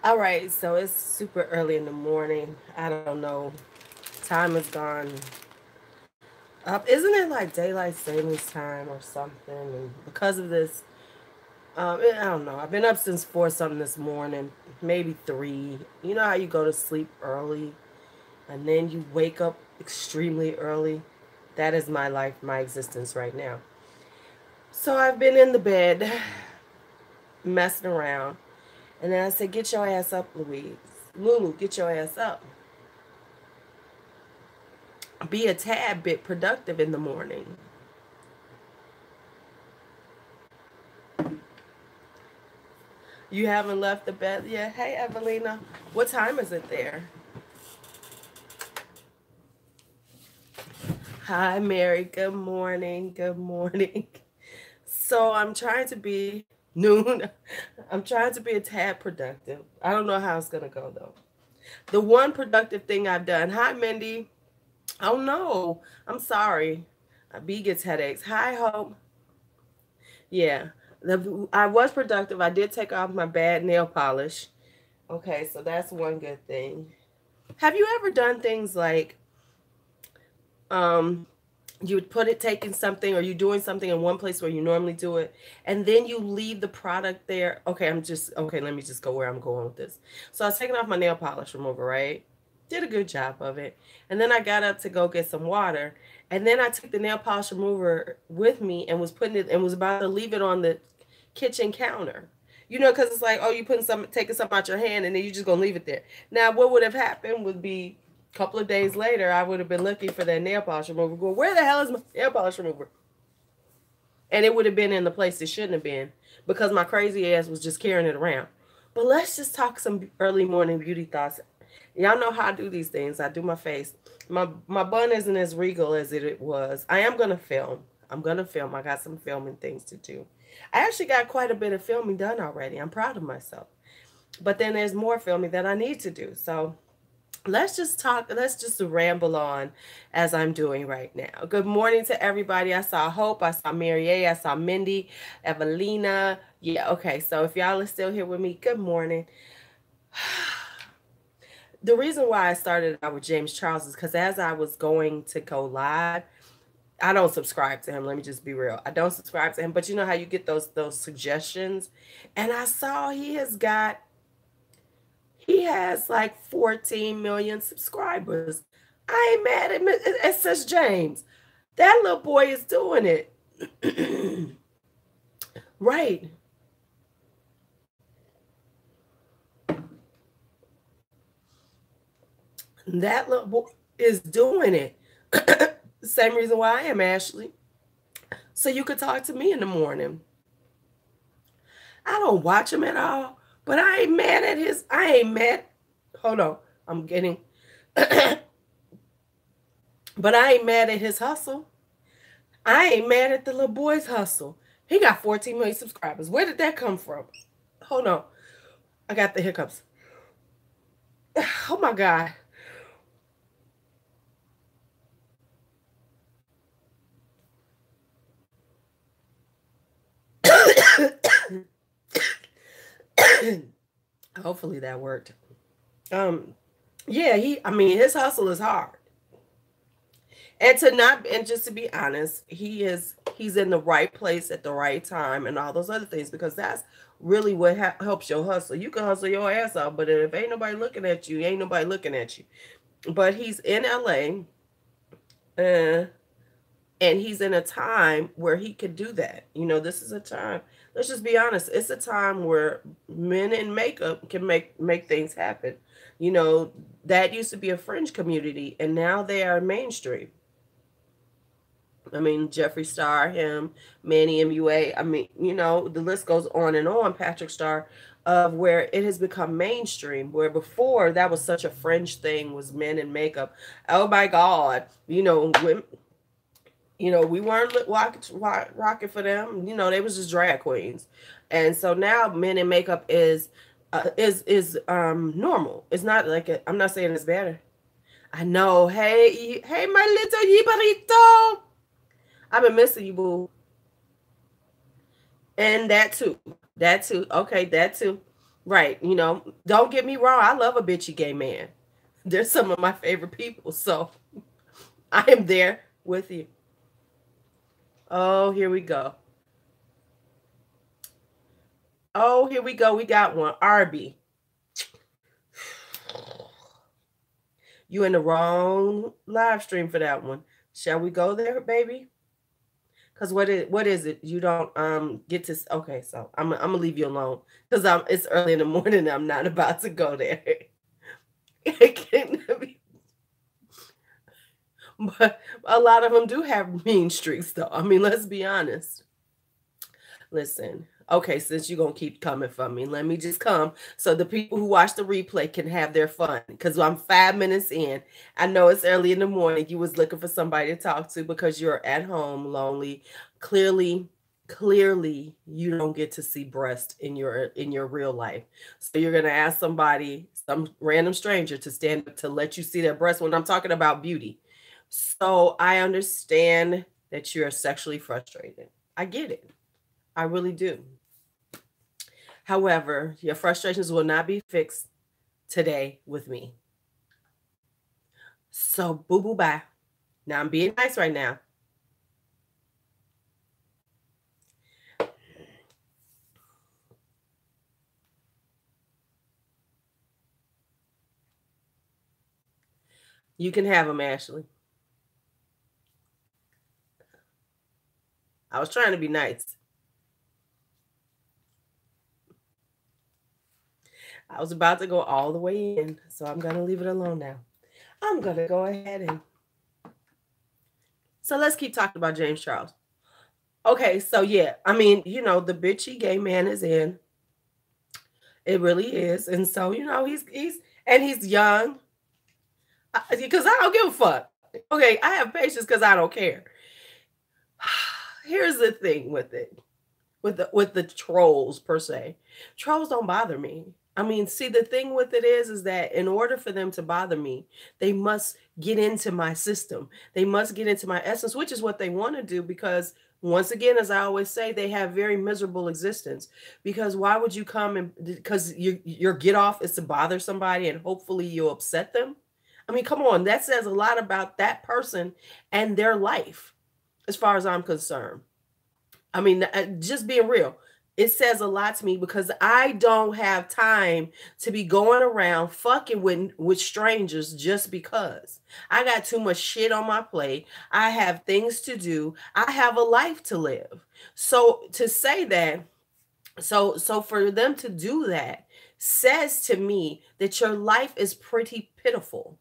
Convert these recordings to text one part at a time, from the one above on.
All right, so it's super early in the morning. I don't know. Time has gone up. Isn't it like daylight savings time or something? And because of this, I don't know. I've been up since 4 something this morning, maybe 3. You know how you go to sleep early and then you wake up extremely early? That is my life, my existence right now. So I've been in the bed messing around. And then I said, "Get your ass up, Louise. Lulu, get your ass up. Be a tad bit productive in the morning." You haven't left the bed yet? Hey, Evelina. What time is it there? Hi, Mary. Good morning. Good morning. So I'm trying to be noon. I'm trying to be a tad productive. I don't know how it's going to go, though. The one productive thing I've done. Hi, Mindy. Oh, no. I'm sorry. B gets headaches. Hi, Hope. Yeah. I was productive. I did take off my bad nail polish. Okay, so that's one good thing. Have you ever done things like um you would put it taking something or you doing something in one place where you normally do it and then you leave the product there? Okay, let me just go where I'm going with this. So I was taking off my nail polish remover, right? Did a good job of it. And then I got up to go get some water. And then I took the nail polish remover with me and was putting it and was about to leave it on the kitchen counter. You know, because it's like, oh, you putting some, taking something out your hand, and then you just gonna leave it there. Now, what would have happened would be a couple of days later, I would have been looking for that nail polish remover, going, where the hell is my nail polish remover? And it would have been in the place it shouldn't have been because my crazy ass was just carrying it around. But let's just talk some early morning beauty thoughts. Y'all know how I do these things. I do my face. My bun isn't as regal as it was. I am gonna film. I'm gonna film. I got some filming things to do. I actually got quite a bit of filming done already. I'm proud of myself. But then there's more filming that I need to do. So let's just talk, let's just ramble on as I'm doing right now. Good morning to everybody. I saw Hope, I saw Mary A, I saw Mindy, Evelina. Yeah, okay. So if y'all are still here with me, good morning. The reason why I started out with James Charles is because as I was going to go live, I don't subscribe to him. Let me just be real. I don't subscribe to him, but you know how you get those suggestions, and I saw he has like 14 million subscribers. I ain't mad at it says James. That little boy is doing it. Right. That little boy is doing it. Same reason why I am, Ashley. So you could talk to me in the morning. I don't watch him at all, but I ain't mad at his. I ain't mad. Hold on. I'm getting. But I ain't mad at his hustle. I ain't mad at the little boy's hustle. He got 14 million subscribers. Where did that come from? Hold on. I got the hiccups. Oh my God. Hopefully that worked. Um, yeah, I mean, his hustle is hard. And just to be honest, he's in the right place at the right time and all those other things because that's really what helps your hustle. You can hustle your ass off, but if ain't nobody looking at you, ain't nobody looking at you. But he's in LA, uh, and he's in a time where he could do that. You know, this is a time. Let's just be honest. It's a time where men in makeup can make things happen. You know, that used to be a fringe community, and now they are mainstream. I mean, Jeffree Star, him, Manny MUA. I mean, you know, the list goes on and on, Patrick Star, of where it has become mainstream, where before that was such a fringe thing was men in makeup. Oh my God. We weren't rocking for them. You know, they was just drag queens. And so now men in makeup is normal. It's not like I'm not saying it's better. I know. Hey, my little yibarito. I've been missing you, boo. And that too. That too. Okay, that too. Right. You know, don't get me wrong. I love a bitchy gay man. They're some of my favorite people. So I am there with you. Oh, here we go. Oh, here we go. We got one. Arby. You in the wrong live stream for that one. Shall we go there, baby? Because what is it? You don't get to okay, so I'm gonna leave you alone because it's early in the morning. I'm not about to go there. It can't be, but a lot of them do have mean streaks, though. I mean, let's be honest. Listen, okay, since you're gonna keep coming for me, let me just come so the people who watch the replay can have their fun. Because I'm 5 minutes in. I know it's early in the morning. You was looking for somebody to talk to because you're at home, lonely. Clearly, you don't get to see breast in your real life. So you're gonna ask somebody, some random stranger, to stand up to let you see their breast when I'm talking about beauty. So I understand that you're sexually frustrated. I get it. I really do. However, your frustrations will not be fixed today with me. So, boo boo bye. Now, I'm being nice right now. You can have them, Ashley. I was trying to be nice. I was about to go all the way in, so I'm going to leave it alone now. I'm going to go ahead and. So, let's keep talking about James Charles. Okay, so yeah, I mean, the bitchy gay man is in. It really is. And so, he's young. Because I don't give a fuck. Okay, I have patience because I don't care. Here's the thing with it, with the trolls per se. Trolls don't bother me. I mean, see, the thing with it is that in order for them to bother me, they must get into my system. They must get into my essence, which is what they want to do because once again, as I always say, they have very miserable existence. Because why would you come and because your get off is to bother somebody and hopefully you'll upset them? I mean, come on, that says a lot about that person and their life, as far as I'm concerned. I mean, just being real, it says a lot to me because I don't have time to be going around fucking with strangers just because. I got too much shit on my plate. I have things to do. I have a life to live. So to say that, so for them to do that says to me that your life is pretty pitiful.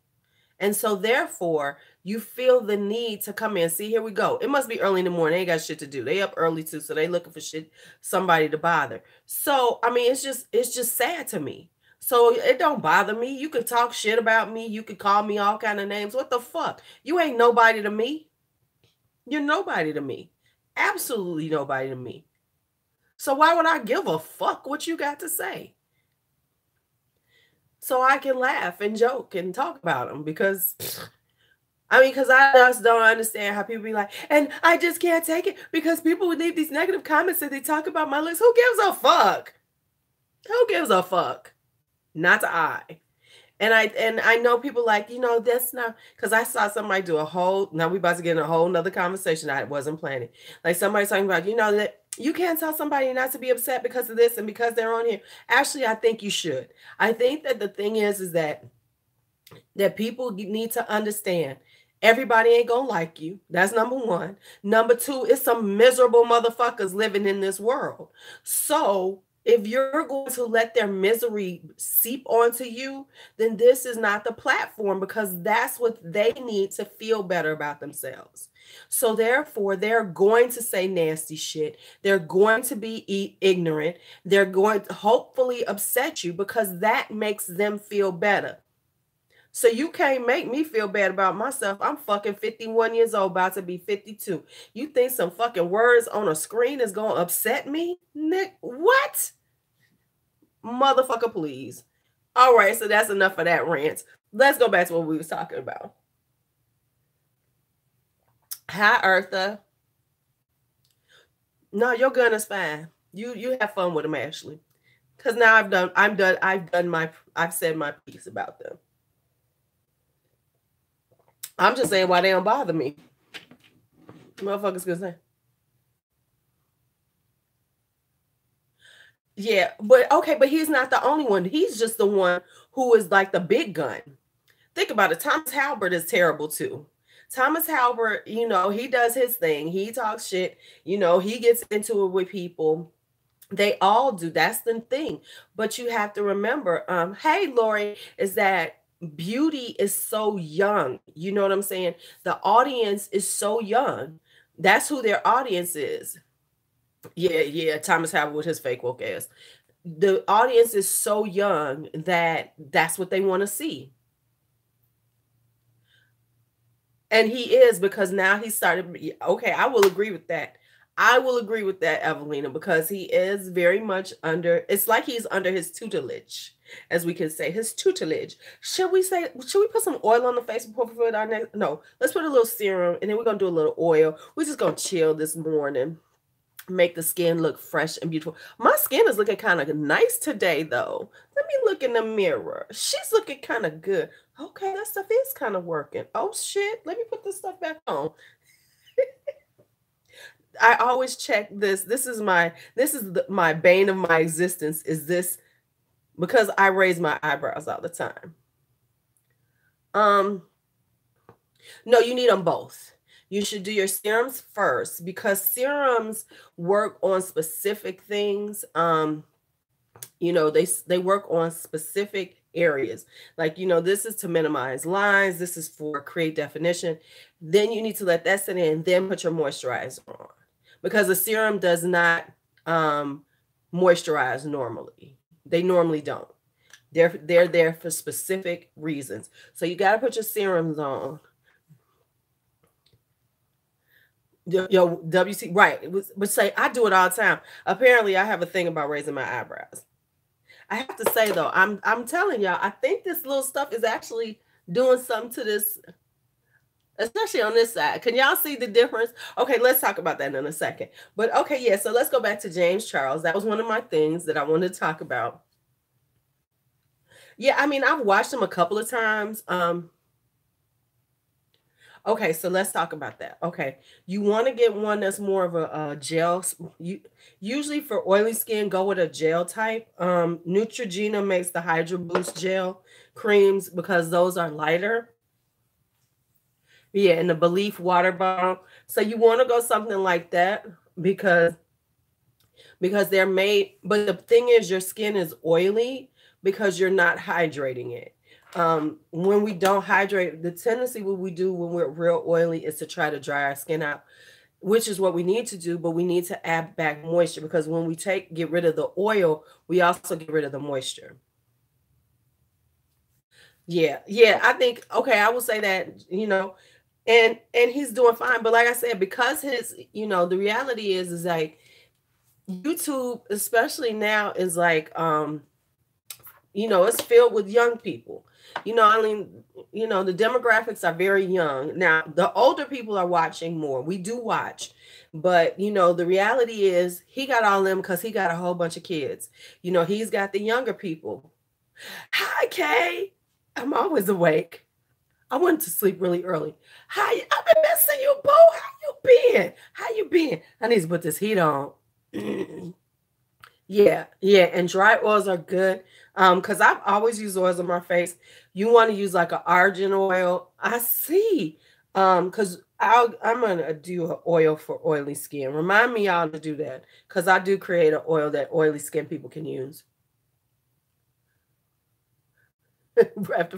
And so therefore, you feel the need to come in. See, here we go. It must be early in the morning. They ain't got shit to do. They up early too, so they looking for shit, somebody to bother. So, I mean, it's just sad to me. So it don't bother me. You could talk shit about me. You could call me all kind of names. What the fuck? You ain't nobody to me. You're nobody to me. Absolutely nobody to me. So why would I give a fuck what you got to say? So I can laugh and joke and talk about them because I mean, because I just don't understand how people be like, and I just can't take it because people would leave these negative comments that they talk about my looks. Who gives a fuck? Who gives a fuck? Not I. And I know people like, that's not because I saw somebody do a whole now we about to get in a whole nother conversation I wasn't planning. Like somebody talking about, that you can't tell somebody not to be upset because of this and because they're on here. Actually, I think you should. I think that the thing is that people need to understand everybody ain't gonna like you. That's number one. Number two, it's some miserable motherfuckers living in this world. So if you're going to let their misery seep onto you, then this is not the platform because that's what they need to feel better about themselves. So therefore, they're going to say nasty shit. They're going to be ignorant. They're going to hopefully upset you because that makes them feel better. So you can't make me feel bad about myself. I'm fucking 51 years old, about to be 52. You think some fucking words on a screen is going to upset me? Nick, what? Motherfucker, please. All right, so that's enough of that rant. Let's go back to what we was talking about. Hi, Eartha. No, your gun is fine. You have fun with him, Ashley. Because now I've said my piece about them. I'm just saying why they don't bother me. Motherfuckers gonna say. Yeah, but okay, but he's not the only one. He's just the one who is like the big gun. Think about it. Thomas Halbert is terrible too. Thomas Halbert, he does his thing. He talks shit. He gets into it with people. They all do. That's the thing. But you have to remember, hey, Lori, is that beauty is so young. You know what I'm saying? The audience is so young. That's who their audience is. Yeah. Thomas Howard with his fake woke ass. The audience is so young that that's what they want to see. And he is, because now he started. Okay, I will agree with that. I will agree with that, Evelina, because he is very much under, it's like he's under his tutelage, as we can say, his tutelage. Should we put some oil on the face before we put our next? No, let's put a little serum, and then we're going to do a little oil. We're just going to chill this morning, make the skin look fresh and beautiful. My skin is looking kind of nice today, though. Let me look in the mirror. She's looking kind of good. Okay, that stuff is kind of working. Oh, shit. Let me put this stuff back on. I always check this. This is my bane of my existence, is this, because I raise my eyebrows all the time. No, you need them both. You should do your serums first, because serums work on specific things. They work on specific areas. Like, this is to minimize lines. This is for create definition. Then you need to let that sit in, then put your moisturizer on, because the serum does not moisturize normally. They normally don't. They're there for specific reasons. So you got to put your serums on. Yo, WC, right. But say, I do it all the time. Apparently, I have a thing about raising my eyebrows. I have to say, though, I'm telling y'all, I think this little stuff is actually doing something to this, especially on this side. Can y'all see the difference? Okay, let's talk about that in a second. But okay, yeah, so let's go back to James Charles. That was one of my things that I wanted to talk about. Yeah, I mean, I've watched him a couple of times. Okay, so let's talk about that. Okay, you want to get one that's more of a gel. Usually for oily skin, go with a gel type. Neutrogena makes the Hydro Boost gel creams because those are lighter. Yeah, and the Belief water bomb. So you want to go something like that because they're made. But the thing is, your skin is oily because you're not hydrating it. When we don't hydrate, the tendency what we do when we're real oily is to try to dry our skin out, which is what we need to do, but we need to add back moisture, because when we get rid of the oil, we also get rid of the moisture. Yeah, I think, okay, I will say that, and he's doing fine. But like I said, because his, the reality is like YouTube, especially now, is like it's filled with young people. I mean, the demographics are very young. Now, the older people are watching more. We do watch. But, the reality is he got all them because he got a whole bunch of kids. He's got the younger people. Hi, Kay. I'm always awake. I went to sleep really early. Hi, I've been missing you, boo. How you been? I need to put this heat on. Yeah, and dry oils are good. Because I've always used oils on my face. You want to use like an argan oil. I see. Because I'm gonna do an oil for oily skin. Remind me y'all to do that, because I do create an oil that oily skin people can use.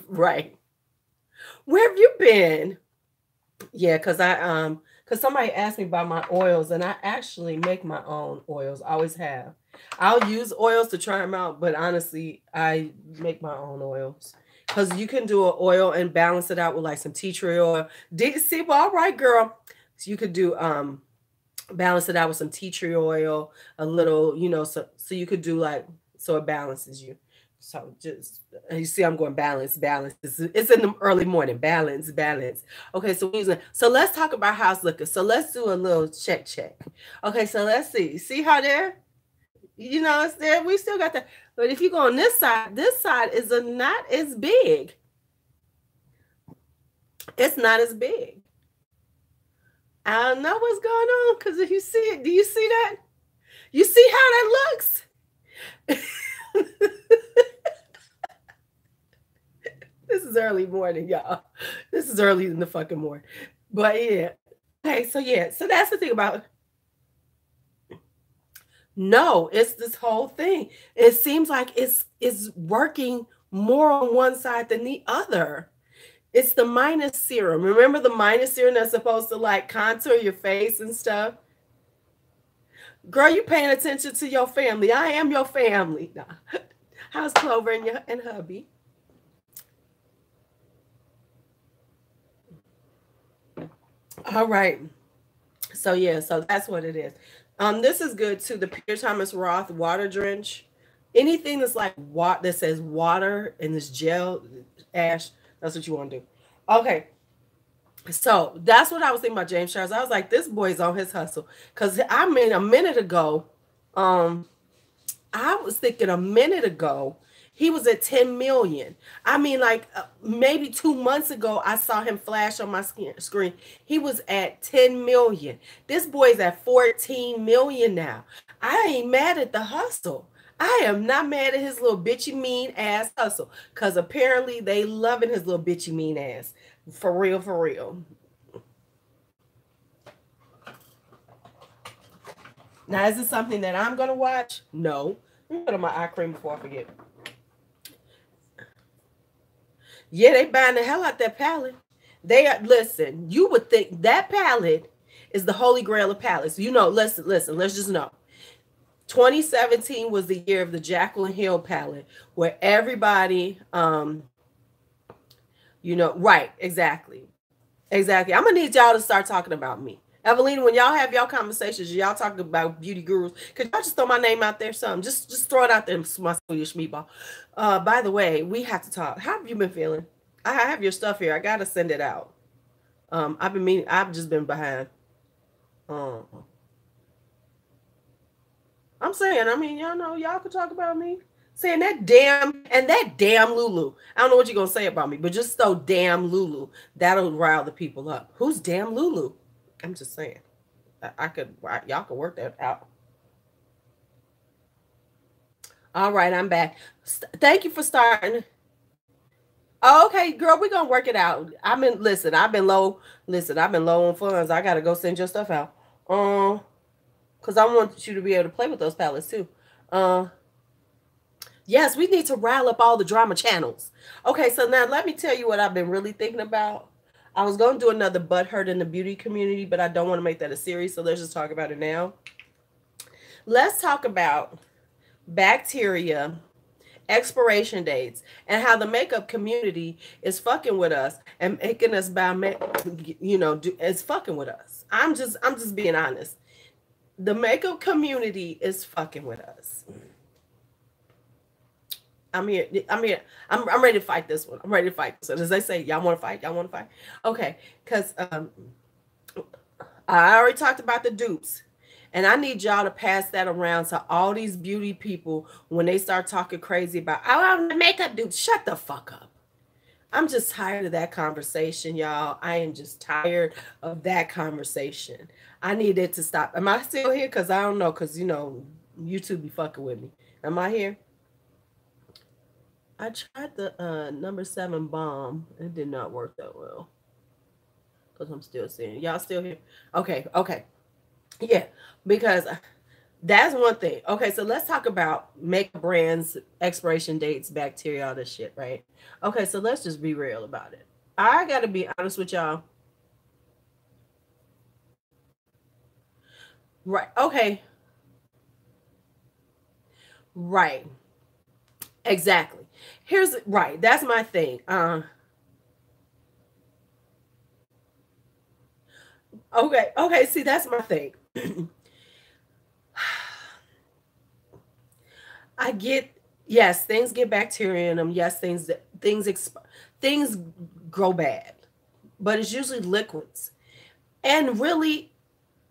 Right. Where have you been? Yeah, because somebody asked me about my oils, and I actually make my own oils. I always have. I'll use oils to try them out, but honestly, I make my own oils, because you can do an oil and balance it out with like some tea tree oil. See, well, all right, girl. So you could do balance it out with some tea tree oil, a little, so you could do like, so it balances you. So just, you see, I'm going balance. It's in the early morning. Balance. Okay, so let's talk about how's looking. So let's do a little check. Okay, so let's see. See how there? You know, it's there. We still got that. But if you go on this side is not as big. It's not as big. I don't know what's going on because if you see it, do you see that? You see how that looks? This is early morning, y'all. This is early in the fucking morning. But yeah. Okay, so yeah, so that's the thing about no, it's this whole thing. It seems like it's working more on one side than the other. It's the minus serum. Remember the minus serum that's supposed to like contour your face and stuff? Girl, you paying attention to your family. I am your family. Nah. How's Clover and hubby? All right. So yeah, so that's what it is. This is good too. The Peter Thomas Roth water drench. Anything that's like what that says water and this gel ash, that's what you want to do. Okay. So that's what I was thinking about James Charles. I was like, this boy's on his hustle. Cause I mean a minute ago, um, I was thinking a minute ago, he was at 10 million. I mean, like maybe 2 months ago, I saw him flash on my screen. He was at 10 million. This boy's at 14 million now. I ain't mad at the hustle. I am not mad at his little bitchy mean ass hustle. Because apparently they loving his little bitchy mean ass. For real, for real. Now, is this something that I'm going to watch? No. Let me put on my eye cream before I forget. Yeah, they buying the hell out that palette. They are, listen, you would think that palette is the holy grail of palettes. You know, listen, let's just know. 2017 was the year of the Jaclyn Hill palette where everybody, you know, right, exactly. Exactly. I'm going to need y'all to start talking about me. Evelina, when y'all have y'all conversations, y'all talking about beauty gurus, could y'all just throw my name out there some? Just throw it out there, my Swedish meatball. By the way, we have to talk. How have you been feeling? I have your stuff here. I gotta send it out. I've just been behind. Um, I'm saying, I mean, y'all know, y'all could talk about me. Saying that damn Lulu. I don't know what you're gonna say about me, but just throw damn Lulu. That'll rile the people up. Who's damn Lulu? I'm just saying. Y'all could work that out. All right, I'm back. Thank you for starting. Oh, okay, girl, we're gonna work it out. I've been low. Listen, I've been low on funds. I gotta go send your stuff out. Because I want you to be able to play with those palettes too. Uh, yes, we need to rile up all the drama channels. Okay, so now let me tell you what I've been really thinking about. I was going to do another butt hurt in the beauty community, but I don't want to make that a series, so let's just talk about it now. Let's talk about bacteria, expiration dates, and how the makeup community is fucking with us and making us it's fucking with us. I'm just being honest. The makeup community is fucking with us. I'm here. I'm ready to fight this one. I'm ready to fight. So as they say, y'all want to fight? Y'all want to fight? Okay, because I already talked about the dupes, and I need y'all to pass that around to all these beauty people when they start talking crazy about, oh, I'm the makeup dupe. Shut the fuck up. I'm just tired of that conversation, y'all. I am just tired of that conversation. I need it to stop. Am I still here? Because I don't know. Because, you know, YouTube be fucking with me. Am I here? I tried the number 7 bomb. It did not work that well. Because I'm still seeing it. Y'all still here? Okay, okay. Yeah, because that's one thing. Okay, so let's talk about makeup brands, expiration dates, bacteria, all this shit, right? Okay, so let's just be real about it. I got to be honest with y'all. Right, okay. Right, exactly. Right, that's my thing. Okay, okay, see, that's my thing. I get, yes, things get bacteria in them. Yes, things grow bad, but it's usually liquids. And really,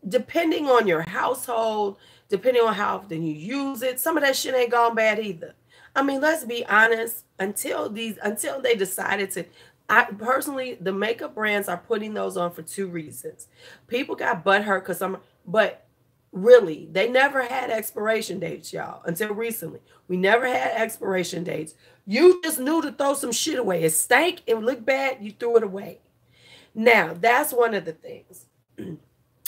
depending on your household, depending on how often you use it. Some of that shit ain't gone bad either. I mean, let's be honest, until they decided to, I personally, the makeup brands are putting those on for two reasons. People got butthurt because but really, they never had expiration dates, y'all, until recently. We never had expiration dates. You just knew to throw some shit away. It stank, it looked bad, you threw it away. Now, that's one of the things.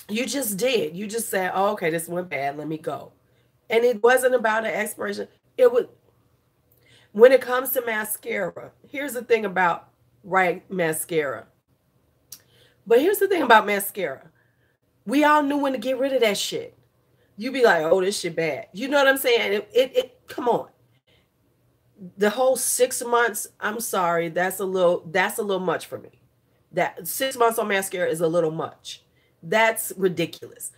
You just did. You just said, oh, okay, this went bad, let me go. And it wasn't about an expiration. It was, when it comes to mascara, here's the thing about mascara. But here's the thing about mascara. We all knew when to get rid of that shit. You be like, oh, this shit bad. You know what I'm saying? Come on. The whole 6 months, I'm sorry, that's a little much for me. That 6 months on mascara is a little much. That's ridiculous.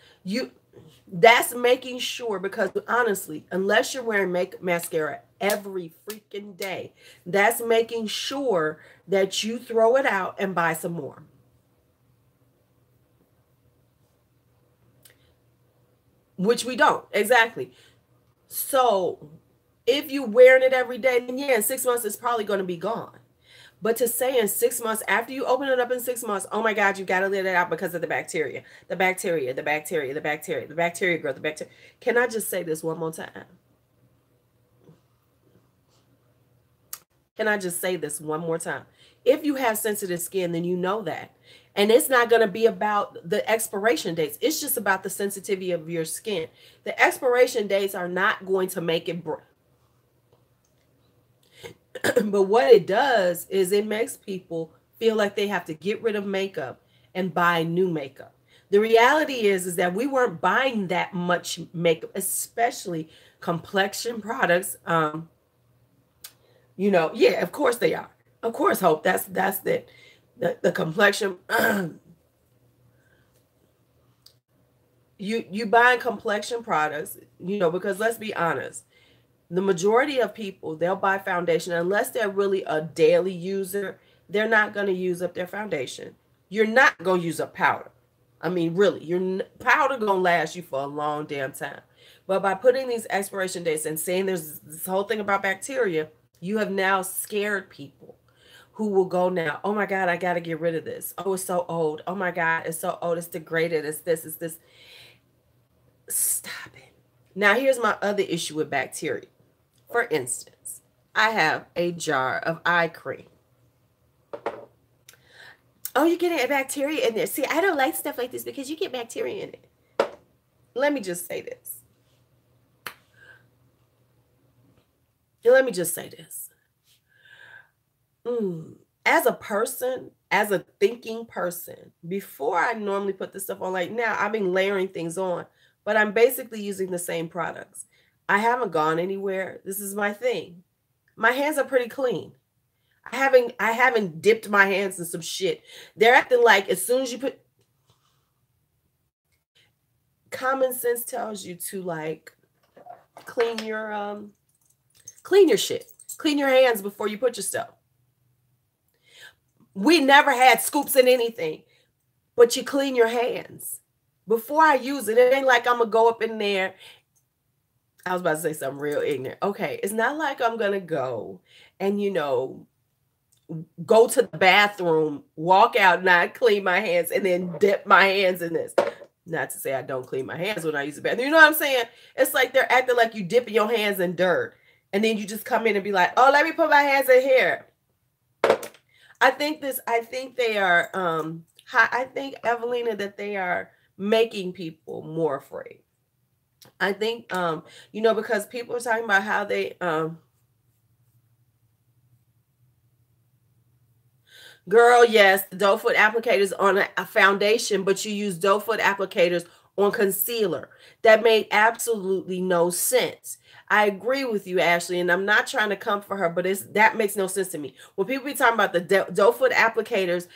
That's making sure, because honestly, unless you're wearing mascara every freaking day, that's making sure that you throw it out and buy some more. Which we don't. Exactly. So if you're wearing it every day, then yeah, in 6 months, it's probably going to be gone. But to say in 6 months, after you open it up in 6 months, oh my God, you got to let it out because of the bacteria. The bacteria, the bacteria, the bacteria, the bacteria growth, the bacteria. Can I just say this one more time? Can I just say this one more time? If you have sensitive skin, then you know that. And it's not going to be about the expiration dates. It's just about the sensitivity of your skin. The expiration dates are not going to make it but what it does is it makes people feel like they have to get rid of makeup and buy new makeup. The reality is that we weren't buying that much makeup, especially complexion products. You know, yeah, of course they are. Of course, Hope. That's the complexion. You buying complexion products, you know, because let's be honest. The majority of people, they'll buy foundation unless they're really a daily user. They're not going to use up their foundation. You're not going to use up powder. I mean, really, your powder going to last you for a long damn time. But by putting these expiration dates and saying there's this whole thing about bacteria, you have now scared people who will go now, oh my God, I got to get rid of this. Oh, it's so old. Oh my God, it's so old. It's degraded. It's this, it's this. Stop it. Now, here's my other issue with bacteria. For instance, I have a jar of eye cream. Oh, you're getting a bacteria in there. See, I don't like stuff like this because you get bacteria in it. Let me just say this. Let me just say this. As a person, as a thinking person, before I normally put this stuff on, like now, I've been layering things on, but I'm basically using the same products. I haven't gone anywhere. This is my thing. My hands are pretty clean. I haven't dipped my hands in some shit. They're acting like as soon as you put, common sense tells you to like clean your shit. Clean your hands before you put your stuff. We never had scoops in anything, but you clean your hands before I use it. It ain't like I'm gonna go up in there. I was about to say something real ignorant. Okay, it's not like I'm gonna go and, you know, go to the bathroom, walk out, not clean my hands, and then dip my hands in this. Not to say I don't clean my hands when I use the bathroom. You know what I'm saying? It's like they're acting like you dipping your hands in dirt, and then you just come in and be like, oh, let me put my hands in here. I think they are, I think, Evelina, that they are making people more afraid. I think, you know, because people are talking about how they, girl, yes, the doe foot applicators on a foundation, but you use doe foot applicators on concealer. That made absolutely no sense. I agree with you, Ashley, and I'm not trying to come for her, but that makes no sense to me. When people be talking about the doe foot applicators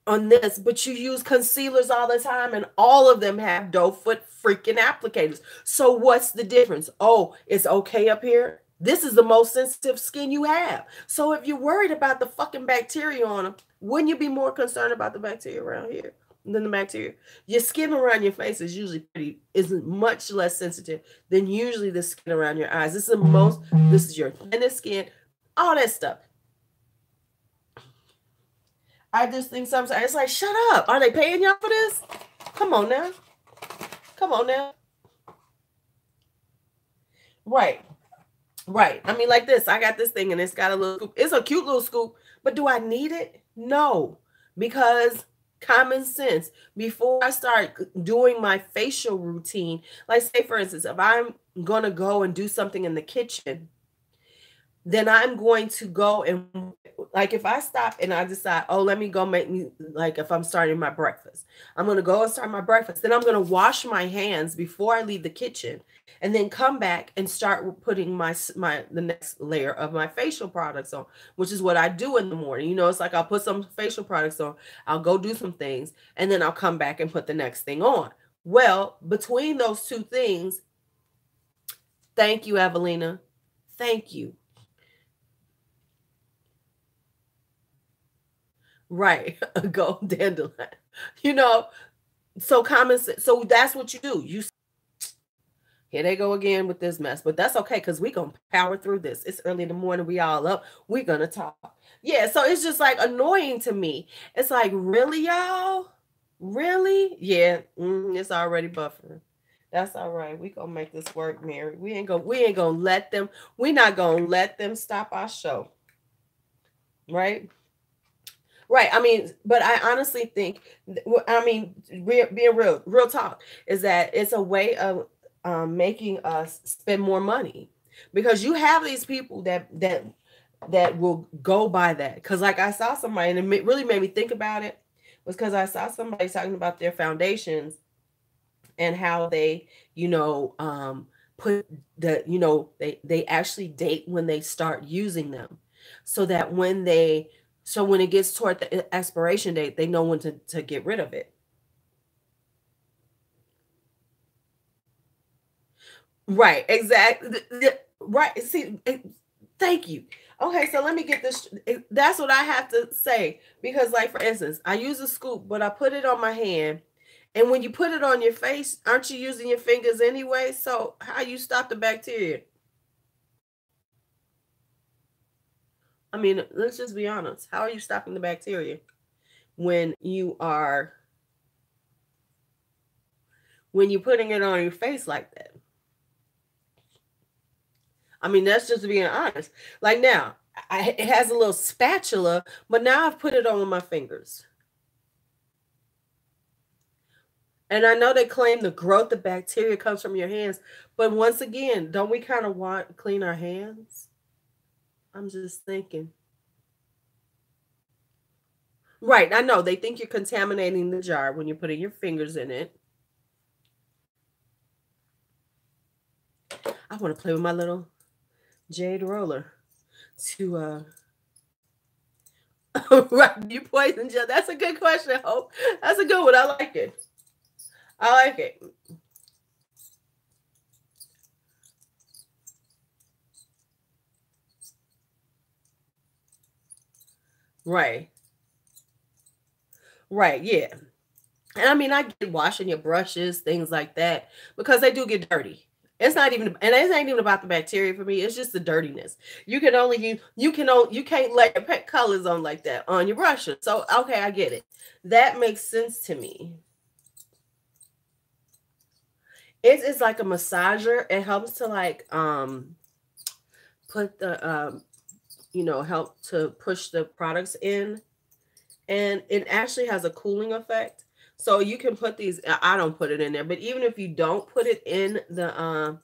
on this, but you use concealers all the time, and all of them have doe foot freaking applicators. So what's the difference? Oh, it's okay up here. This is the most sensitive skin you have. So if you're worried about the fucking bacteria on them, wouldn't you be more concerned about the bacteria around here? than the bacteria. Your skin around your face is much less sensitive than usually the skin around your eyes. This is your thinnest skin, all that stuff. I just think sometimes it's like, shut up. Are they paying y'all for this? Come on now. Come on now. Right. Right. I mean, like this. I got this thing and it's got a little scoop. It's a cute little scoop, but do I need it? No. Because common sense. Before I start doing my facial routine, like say for instance, if I'm gonna go and do something in the kitchen, then I'm going to go and like if I stop and I decide, oh, let me go make me like if I'm starting my breakfast, I'm gonna go and start my breakfast. Then I'm gonna wash my hands before I leave the kitchen, and then come back and start putting the next layer of my facial products on, which is what I do in the morning. You know, it's like I'll put some facial products on, I'll go do some things, and then I'll come back and put the next thing on. Well, between those two things, thank you, Evelina. Thank you. Right. A gold dandelion. You know, so common sense. So that's what you do. Here they go again with this mess, but that's okay because we're gonna power through this. It's early in the morning, we all up, we're gonna talk. Yeah, so it's just like annoying to me. It's like, really, y'all? Really? Yeah, it's already buffering. That's all right. We gonna make this work, Mary. We ain't gonna let them, we not gonna let them stop our show. Right? Right. I mean, but I honestly think, I mean, being real talk is that it's a way of making us spend more money because you have these people that will go by that. Because like I saw somebody, and it really made me think about it, was because I saw somebody talking about their foundations and how they, put they actually date when they start using them, so that when it gets toward the expiration date, they know when to get rid of it. Right, exactly. Right. See, thank you. Okay, so let me get this. That's what I have to say because, like, for instance, I use a scoop, but I put it on my hand, and when you put it on your face, aren't you using your fingers anyway? So how you stop the bacteria? I mean, let's just be honest. How are you stopping the bacteria when you're putting it on your face like that? I mean, that's just being honest. Like now, it has a little spatula, but now I've put it on with my fingers. And I know they claim the growth of bacteria comes from your hands, but once again, don't we kind of want to clean our hands? I'm just thinking. Right, I know they think you're contaminating the jar when you're putting your fingers in it. I want to play with my little jade roller to right, you poison gel. That's a good question, Hope. That's a good one. I like it. I like it. Right. Right, yeah. And I mean, I get washing your brushes, things like that, because they do get dirty. It's not even, and it ain't even about the bacteria for me. It's just the dirtiness. You can't lay pet colors on like that on your brushes. So okay, I get it. That makes sense to me. It's like a massager. It helps to like put the help to push the products in, and it actually has a cooling effect. So you can put these. I don't put it in there, but even if you don't put it in the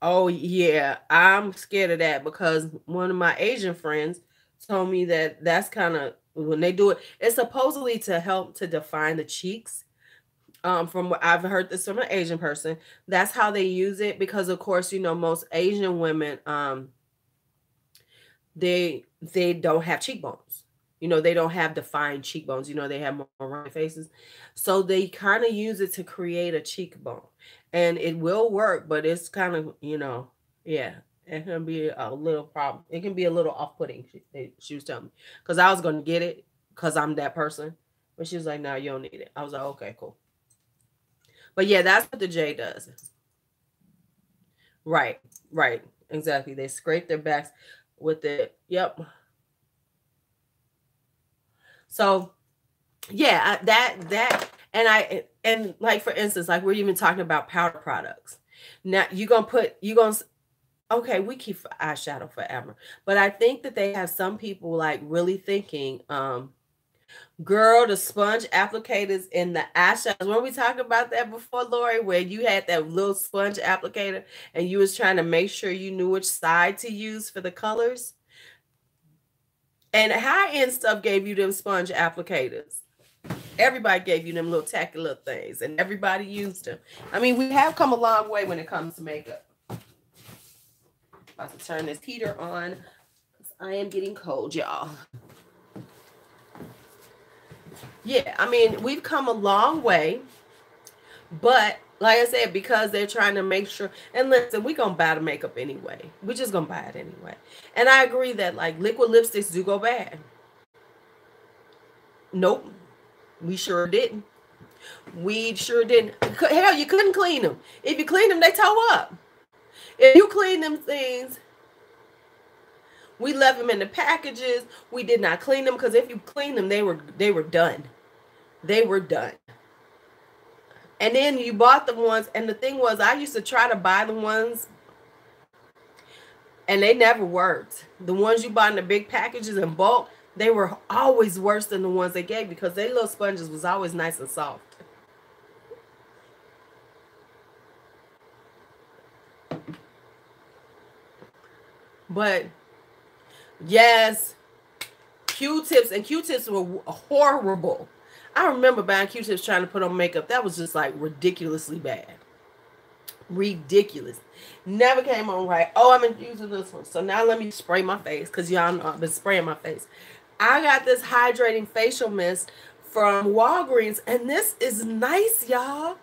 oh yeah, I'm scared of that because one of my Asian friends told me that that's kind of when they do it, it's supposedly to help to define the cheeks. From what I've heard this from an Asian person, that's how they use it because of course, most Asian women they don't have cheekbones. They don't have defined cheekbones. They have more round faces. So they kind of use it to create a cheekbone. And it will work, but it's kind of, yeah, it can be a little problem. It can be a little off-putting, she was telling me. Because I was going to get it because I'm that person. But she was like, no, you don't need it. I was like, okay, cool. But yeah, that's what the J does. Right, right. Exactly. They scrape their backs with it. Yep. So yeah, and like for instance, like we're even talking about powder products. Now you gonna okay, we keep eyeshadow forever. But I think that they have some people like really thinking, girl, the sponge applicators in the eyeshadows. When we talked about that before, Lori, where you had that little sponge applicator and you was trying to make sure you knew which side to use for the colors. And high-end stuff gave you them sponge applicators. Everybody gave you them little tacky little things, and everybody used them. I mean, we have come a long way when it comes to makeup. About to turn this heater on. I am getting cold, y'all. Yeah, I mean, we've come a long way, but like I said, because they're trying to make sure, and listen, we're going to buy the makeup anyway. We're just going to buy it anyway. And I agree that like liquid lipsticks do go bad. Nope, we sure didn't. We sure didn't. Hell, you couldn't clean them. If you clean them, they toe up. If you clean them things, we left them in the packages. We did not clean them because if you clean them, they were done. They were done. And then you bought the ones, and the thing was, I used to try to buy the ones, and they never worked. The ones you bought in the big packages in bulk, they were always worse than the ones they gave because their little sponges was always nice and soft. But yes, Q-tips, and Q-tips were horrible. I remember buying Q-tips trying to put on makeup. That was just like ridiculously bad. Ridiculous. Never came on right. Oh, I'm using this one. So now let me spray my face because y'all know I've been spraying my face. I got this hydrating facial mist from Walgreens, and this is nice, y'all.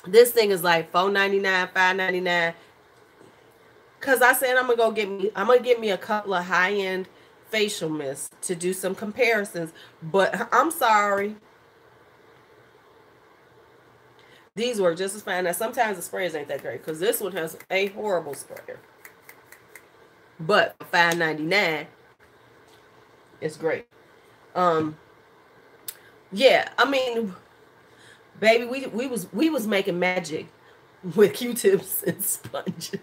This thing is like $4.99, $5.99. Cause I said I'm gonna get me a couple of high-end facial mists to do some comparisons. But I'm sorry. These work just as fine. Now sometimes the sprayers ain't that great because this one has a horrible sprayer. But $5.99, it's great. Yeah, I mean, baby, we was making magic with Q-tips and sponges.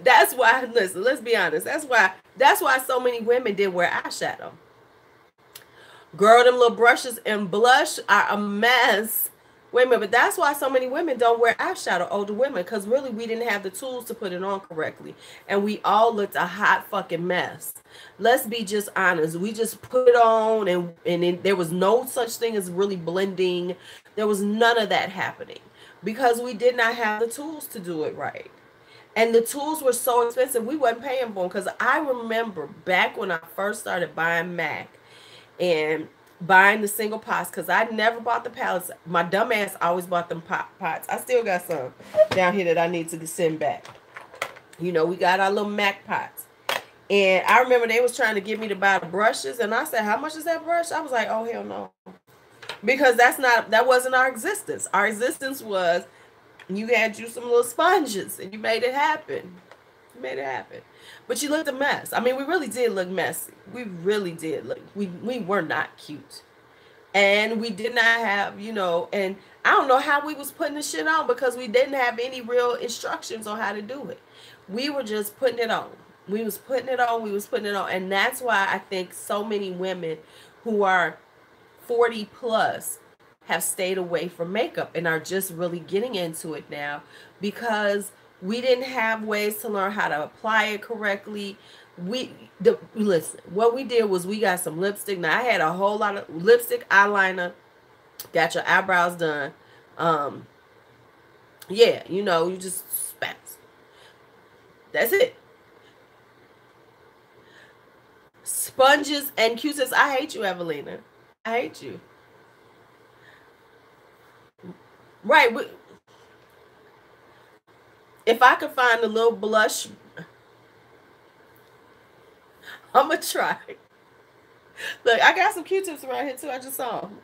That's why, listen, let's be honest. That's why so many women did wear eyeshadow. Girl, them little brushes and blush are a mess. Wait a minute, but that's why so many women don't wear eyeshadow, older women, because really we didn't have the tools to put it on correctly. And we all looked a hot fucking mess. Let's be just honest. We just put it on and there was no such thing as really blending. There was none of that happening because we did not have the tools to do it right. And the tools were so expensive, we wasn't paying for them. Because I remember back when I first started buying MAC and buying the single pots, because I never bought the palettes. My dumb ass always bought them pots. I still got some down here that I need to send back. You know, we got our little MAC pots. And I remember they was trying to get me to buy the brushes. And I said, how much is that brush? I was like, oh, hell no. Because that wasn't our existence. Our existence was, you had you some little sponges and you made it happen. You made it happen. But you looked a mess. I mean, we really did look messy. We really did look. We were not cute. And we did not have, you know, and I don't know how we was putting the shit on because we didn't have any real instructions on how to do it. We were just putting it on. We was putting it on. We was putting it on. And that's why I think so many women who are 40 plus have stayed away from makeup and are just really getting into it now because we didn't have ways to learn how to apply it correctly. Listen, what we did was we got some lipstick. Now I had a whole lot of lipstick, eyeliner, got your eyebrows done. Yeah, you know, you just spat. That's it. Sponges and Q-tips. I hate you, Evelina. I hate you. Right. If I could find a little blush, I'm going to try. Look, I got some Q-tips around here too. I just saw them.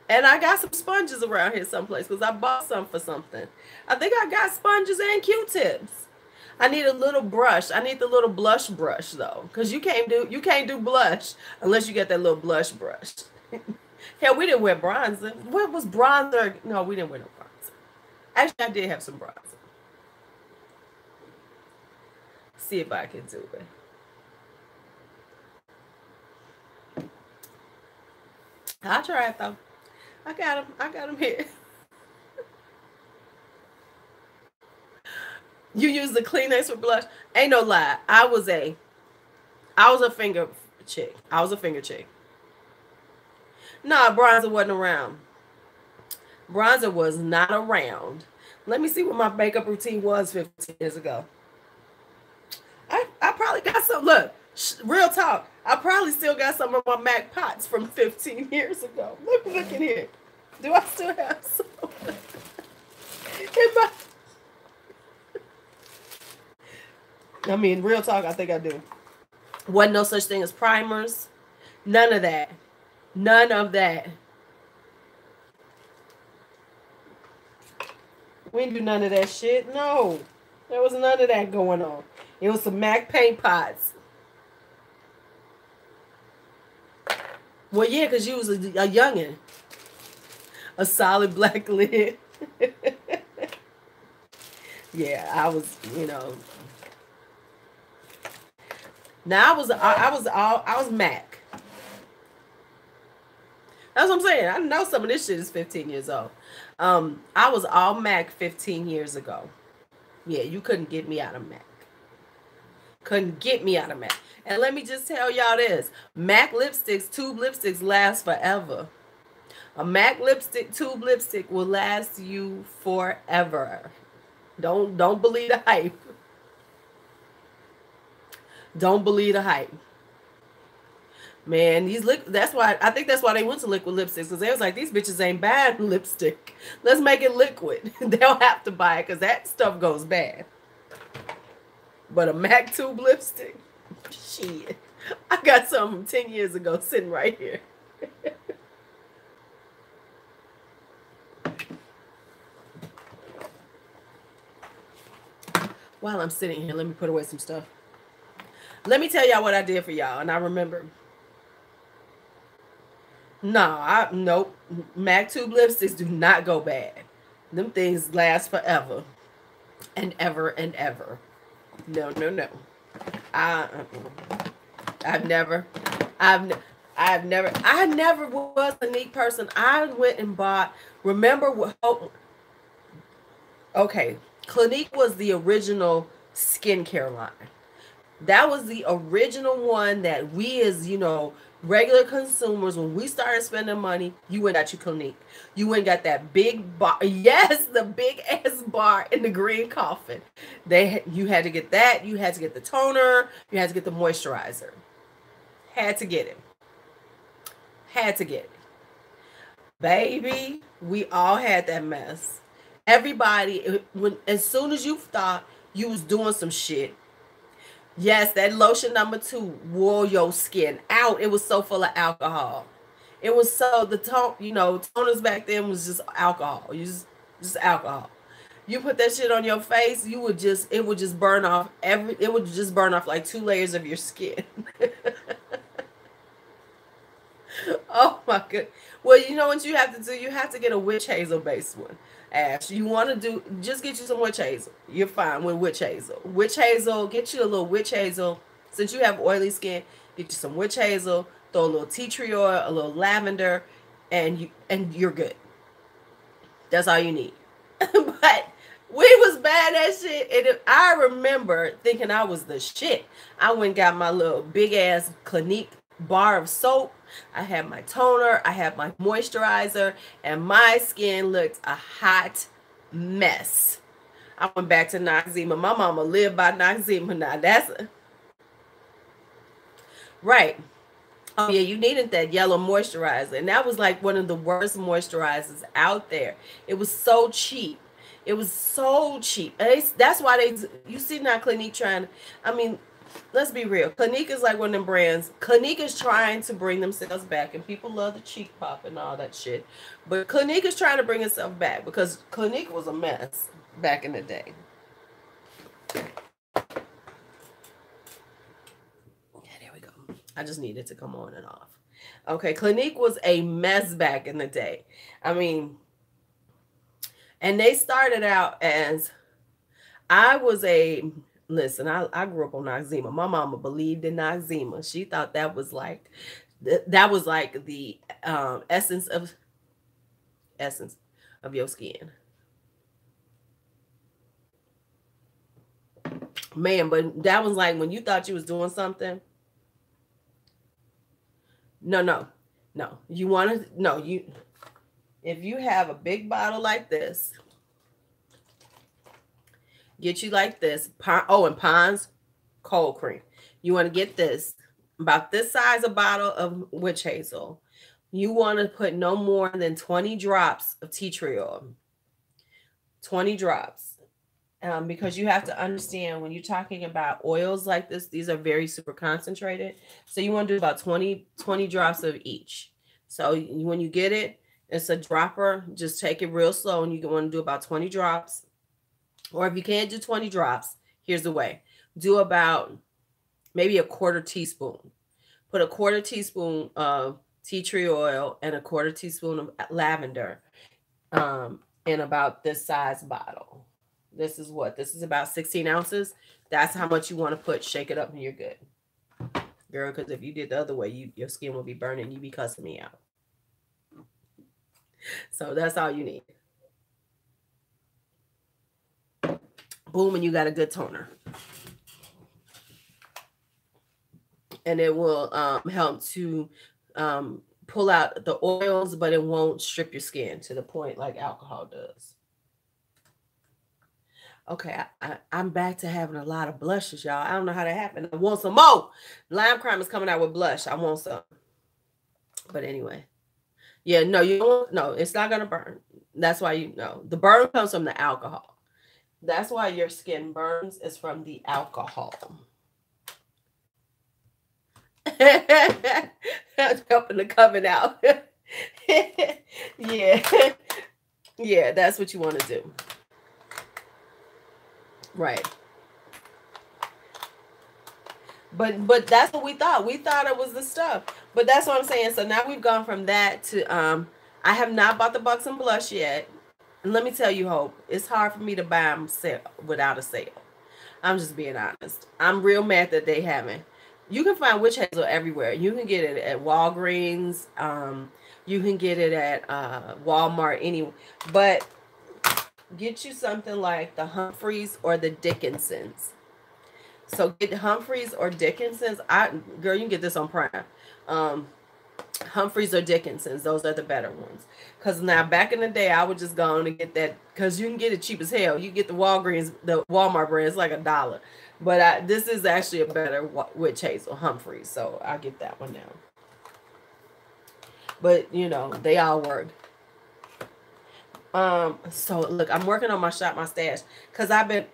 And I got some sponges around here someplace because I bought some for something. I think I got sponges and Q-tips. I need a little brush. I need the little blush brush though, because you can't do blush unless you get that little blush brush. Hell, we didn't wear bronzer. What was bronzer? No, we didn't wear no bronzer. Actually, I did have some bronzer. See if I can do it. I'll try it though. I got him. I got him here. You use the Kleenex for blush? Ain't no lie. I was a finger chick. I was a finger chick. Nah, bronzer wasn't around. Bronzer was not around. Let me see what my makeup routine was 15 years ago. I probably got some. Look, real talk. I probably still got some of my MAC pots from 15 years ago. Look in here. Do I still have some? I mean, real talk, I think I do. Wasn't no such thing as primers. None of that. None of that. We didn't do none of that shit. No. There was none of that going on. It was some MAC paint pots. Well, yeah, because you was a youngin'. A solid black lid. Yeah, I was, Now I was MAC. That's what I'm saying. I know some of this shit is 15 years old. I was all MAC 15 years ago. Yeah, you couldn't get me out of MAC. Couldn't get me out of MAC. And let me just tell y'all this. MAC lipsticks, tube lipsticks last forever. A MAC lipstick, tube lipstick will last you forever. Don't believe the hype. Don't believe the hype. Man, that's why I think that's why they went to liquid lipsticks, because they was like, these bitches ain't bad lipstick. Let's make it liquid. They'll have to buy it because that stuff goes bad. But a MAC tube lipstick, shit. I got some from 10 years ago sitting right here. While I'm sitting here, let me put away some stuff. Let me tell y'all what I did for y'all, and I remember. Nope. MAC tube lipsticks do not go bad. Them things last forever and ever and ever. No. I never was a neat person. I went and bought. Remember what? Okay, Clinique was the original skincare line. That was the original one that we, as regular consumers, when we started spending money, you went at your Clinique. You went and got that big bar. Yes, the big ass bar in the green coffin. You had to get that. You had to get the toner. You had to get the moisturizer. Had to get it. Had to get it. Baby, we all had that mess. Everybody, as soon as you thought you was doing some shit, yes, that lotion number 2 wore your skin out. It was so full of alcohol. It was so, the toners back then was just alcohol. Just alcohol. You put that shit on your face, it would just burn off like 2 layers of your skin. Oh my god. Well, you know what you have to do? You have to get a witch hazel based one. Ash, you want to just get you some witch hazel. You're fine with witch hazel. Witch hazel, get you a little witch hazel. Since you have oily skin, get you some witch hazel, throw a little tea tree oil, a little lavender, and you're good. That's all you need. But we was bad at shit. And I remember thinking I was the shit. I went and got my little big ass Clinique bar of soap. I had my toner, I had my moisturizer, and my skin looked a hot mess. I went back to Noxzema. My mama lived by Noxzema now. That's right. Oh yeah, you needed that yellow moisturizer, and that was like one of the worst moisturizers out there. It was so cheap. It was so cheap. That's why you see now Clinique trying. I mean, let's be real. Clinique is like one of them brands. Clinique is trying to bring themselves back, and people love the cheek pop and all that shit. But Clinique is trying to bring itself back because Clinique was a mess back in the day. Yeah, there we go. I just needed to come on and off. Okay, Clinique was a mess back in the day. I mean, and they started out as I was a listen. I grew up on Noxzema. My mama believed in Noxzema. She thought that was like that was like the essence of your skin. Man, but that was like when you thought you was doing something. No. You want to no, you if you have a big bottle like this, get you like this. Oh, and Pond's cold cream. You want to get this about this size of bottle of witch hazel. You want to put no more than 20 drops of tea tree oil. 20 drops. Because you have to understand when you're talking about oils like this, these are very super concentrated. So you want to do about 20 drops of each. So when you get it, it's a dropper. Just take it real slow, and you want to do about 20 drops. Or if you can't do 20 drops, here's the way. Do about maybe a quarter teaspoon. Put a quarter teaspoon of tea tree oil and a quarter teaspoon of lavender in about this size bottle. This is what? This is about 16 ounces. That's how much you want to put. Shake it up and you're good. Girl, because if you did the other way, your skin will be burning. You'd be cussing me out. So that's all you need. Boom, and you got a good toner. And it will help to pull out the oils, but it won't strip your skin to the point like alcohol does. Okay, I'm back to having a lot of blushes, y'all. I don't know how that happened. I want some more. Lime Crime is coming out with blush. I want some. But anyway. Yeah, no, you don't. No, it's not going to burn. That's why you know. The burn comes from the alcohol. That's why your skin burns is from the alcohol. That's helping to coming out. Yeah. Yeah, that's what you want to do. Right. But that's what we thought. We thought it was the stuff. But that's what I'm saying. So now we've gone from that to I have not bought the Buxom blush yet. And let me tell you, Hope, it's hard for me to buy them without a sale. I'm just being honest. I'm real mad that they haven't. You can find witch hazel everywhere. You can get it at Walgreens. You can get it at Walmart, anywhere. But get you something like the Humphreys or the Dickinsons. So get Humphreys or Dickinsons. Girl, you can get this on Prime. Humphreys or Dickinsons. Those are the better ones. Because now back in the day, I would just go on and get that. Because you can get it cheap as hell. You get the Walgreens, the Walmart brand. It's like $1. But this is actually a better witch hazel, Humphreys. So I'll get that one now. But, you know, they all work. So look, I'm working on my Shop My Stash. Because I've been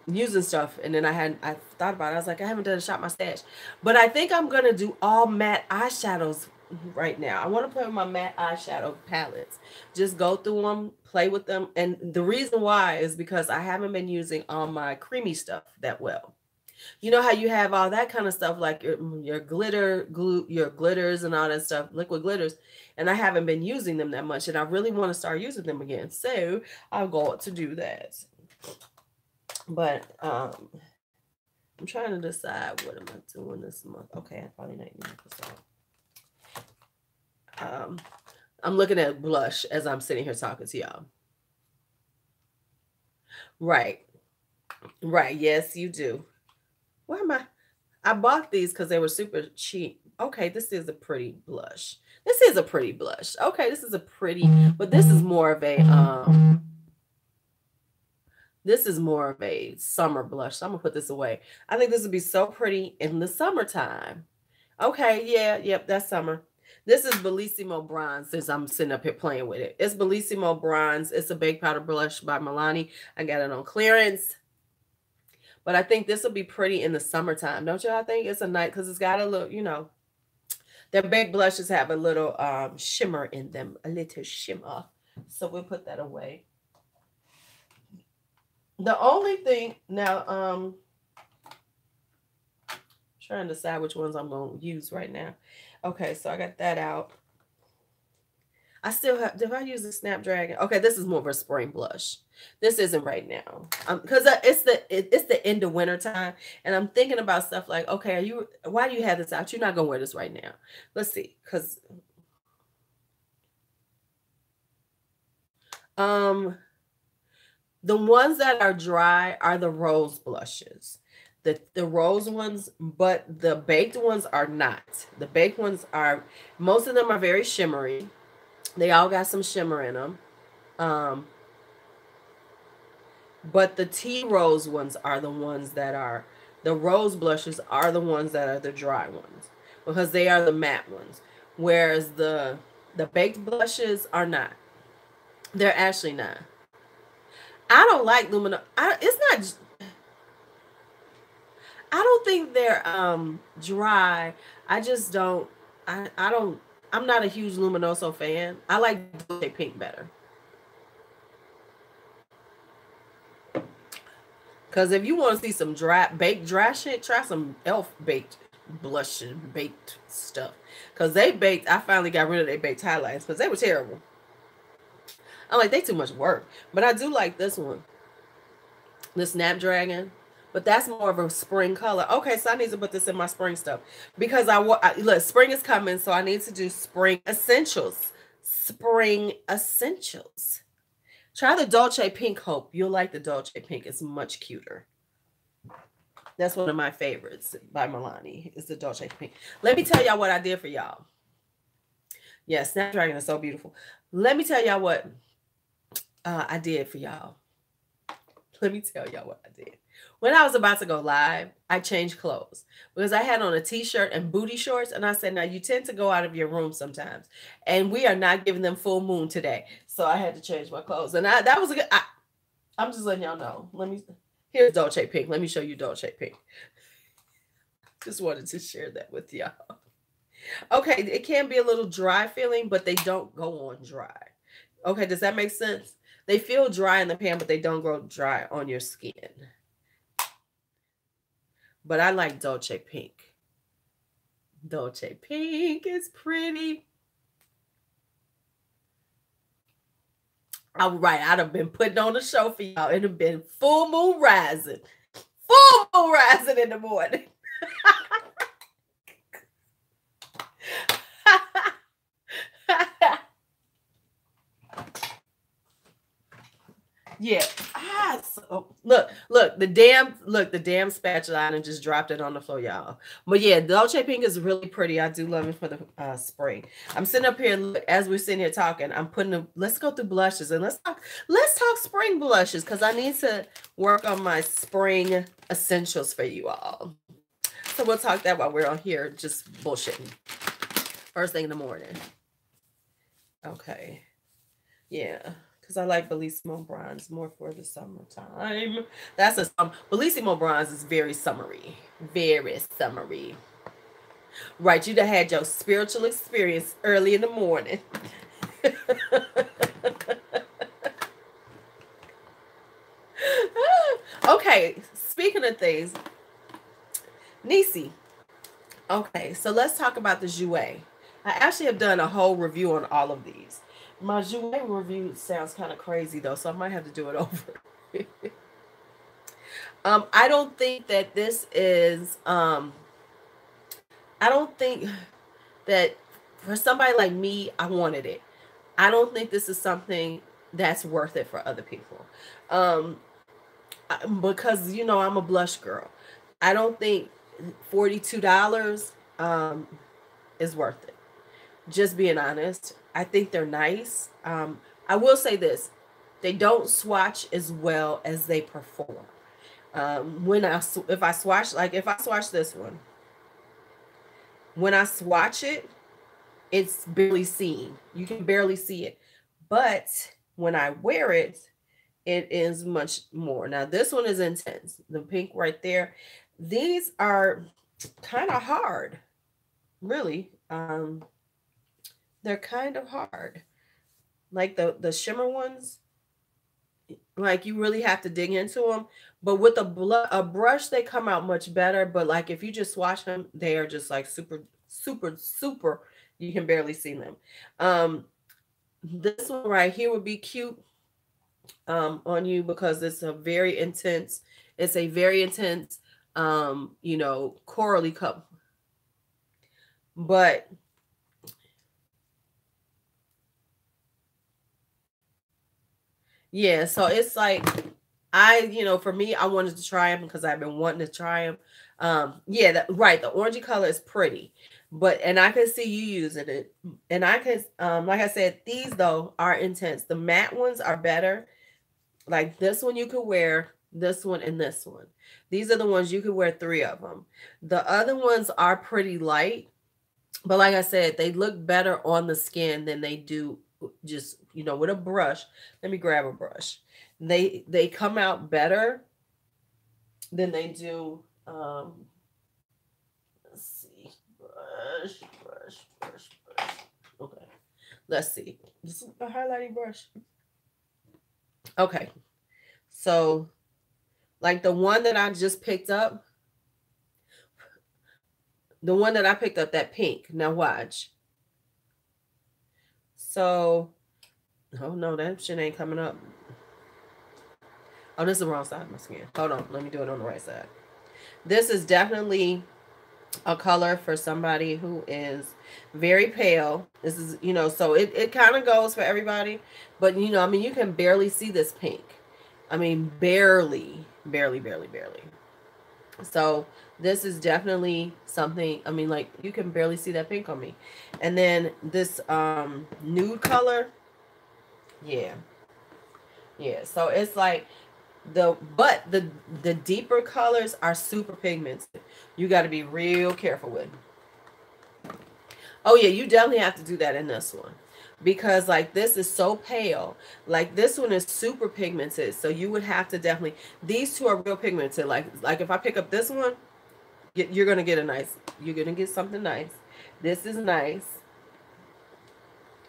using stuff, and then I thought about it. I was like, I haven't done a Shop My Stash, but I think I'm gonna do all matte eyeshadows right now. I want to play with my matte eyeshadow palettes, just go through them, play with them. And the reason why is because I haven't been using all my creamy stuff that well. You know how you have all that kind of stuff like your your glitters and all that stuff, liquid glitters, and I haven't been using them that much, and I really want to start using them again. So I'll go to do that. But I'm trying to decide what am I doing this month. Okay, I probably not even I'm looking at blush as I'm sitting here talking to y'all. Right. Yes, you do. Where am I? I bought these because they were super cheap. Okay, this is a pretty blush. Okay, this is a pretty, but this is more of a this is more of a summer blush. So I'm going to put this away. I think this would be so pretty in the summertime. Okay, yep, that's summer. This is Bellissimo Bronze since I'm sitting up here playing with it. It's Bellissimo Bronze. It's a baked powder blush by Milani. I got it on clearance. But I think this will be pretty in the summertime. Don't y'all think? It's a night because it's got a little, you know, their baked blushes have a little shimmer in them, a little shimmer. So we'll put that away. The only thing now, trying to decide which ones I'm going to use right now. Okay, so I got that out. I still have, did I use the Snapdragon? Okay, this is more of a spring blush. This isn't right now. Because it's the end of winter time. And I'm thinking about stuff like, okay, why do you have this out? You're not going to wear this right now. Let's see. Because the ones that are dry are the rose blushes. The rose ones, but the baked ones are not. The baked ones are, most of them are very shimmery. They all got some shimmer in them. But the tea rose ones are the ones that are, the rose blushes are the ones that are the dry ones because they are the matte ones. Whereas the baked blushes are not. They're actually not. I don't like Lumino. It's not, I don't think they're dry. I just don't, I'm not a huge Luminoso fan. I like Dolce Pink better. Because if you want to see some baked dry shit, try some e.l.f. baked blush and baked stuff. Because I finally got rid of their baked highlights because they were terrible. I'm like, they too much work. But I do like this one. The Snapdragon. But that's more of a spring color. Okay, so I need to put this in my spring stuff. Because look, spring is coming, so I need to do spring essentials. Spring essentials. Try the Dolce Pink, Hope. You'll like the Dolce Pink. It's much cuter. That's one of my favorites by Milani. Is the Dolce Pink. Let me tell y'all what I did for y'all. Yeah, Snapdragon is so beautiful. Let me tell y'all what I did for y'all. Let me tell y'all what I did. When I was about to go live, I changed clothes because I had on a t-shirt and booty shorts. And I said, now you tend to go out of your room sometimes and we are not giving them full moon today. So I had to change my clothes. And that was a good, I'm just letting y'all know. Here's Dolce Pink. Let me show you Dolce Pink. Just wanted to share that with y'all. Okay. It can be a little dry feeling, but they don't go on dry. Okay. Does that make sense? They feel dry in the pan, but they don't go dry on your skin. But I like Dolce Pink. Dolce Pink is pretty. All right, I'd have been putting on a show for y'all. It'd have been full moon rising. Full moon rising in the morning. Yeah. So, look, the damn spatula and just dropped it on the floor, y'all. But yeah, Dolce Pink is really pretty. I do love it for the spring. I'm sitting up here, look, as we're sitting here talking, I'm putting let's go through blushes and let's talk spring blushes because I need to work on my spring essentials for you all. So we'll talk that while we're on here just bullshitting. First thing in the morning. Okay. Yeah. Because I like Bellissimo Bronze more for the summertime. Bellissimo Bronze is very summery. Very summery. Right, you'd have had your spiritual experience early in the morning. Okay, speaking of things, Nisi. Okay, so let's talk about the Jouer. I actually have done a whole review on all of these. My Jouer review sounds kind of crazy though, so I might have to do it over. I don't think that this is, I don't think that for somebody like me, I wanted it. I don't think this is something that's worth it for other people. Because, you know, I'm a blush girl. I don't think $42 is worth it. Just being honest. I think they're nice. I will say this. They don't swatch as well as they perform. If I swatch this one, when I swatch it, it's barely seen. You can barely see it. But when I wear it, it is much more. Now this one is intense. The pink right there. These are kind of hard, really. They're kind of hard. Like the shimmer ones, like you really have to dig into them. But with a brush, they come out much better. But like if you just swatch them, they are just like super, super, super. You can barely see them. This one right here would be cute on you because it's a very intense. It's a very intense, you know, corally cup. But yeah, so it's like you know, for me, I wanted to try them because I've been wanting to try them. Yeah, right. The orangey color is pretty, but and I can see you using it, and I can, like I said, these though are intense. The matte ones are better. Like this one, you could wear this one and this one. These are the ones you could wear 3 of them. The other ones are pretty light, but like I said, they look better on the skin than they do just, you know, with a brush. Let me grab a brush. They come out better than they do. Let's see. Brush. Okay. Let's see. This is a highlighting brush. Okay. So like the one that I just picked up, that pink. Now watch. So, oh no, that shit ain't coming up. Oh, this is the wrong side of my skin. Hold on, let me do it on the right side. This is definitely a color for somebody who is very pale. This is, you know, so it kind of goes for everybody. But, you know, I mean, you can barely see this pink. I mean, barely. So this is definitely something, I mean, like, you can barely see that pink on me. And then this nude color, yeah. So it's like the deeper colors are super pigmented. You got to be real careful with. Oh yeah, you definitely have to do that in this one, because like this is so pale. Like this one is super pigmented, so you would have to definitely, these two are real pigmented. Like if I pick up this one, you're gonna get you're gonna get something nice. This is nice,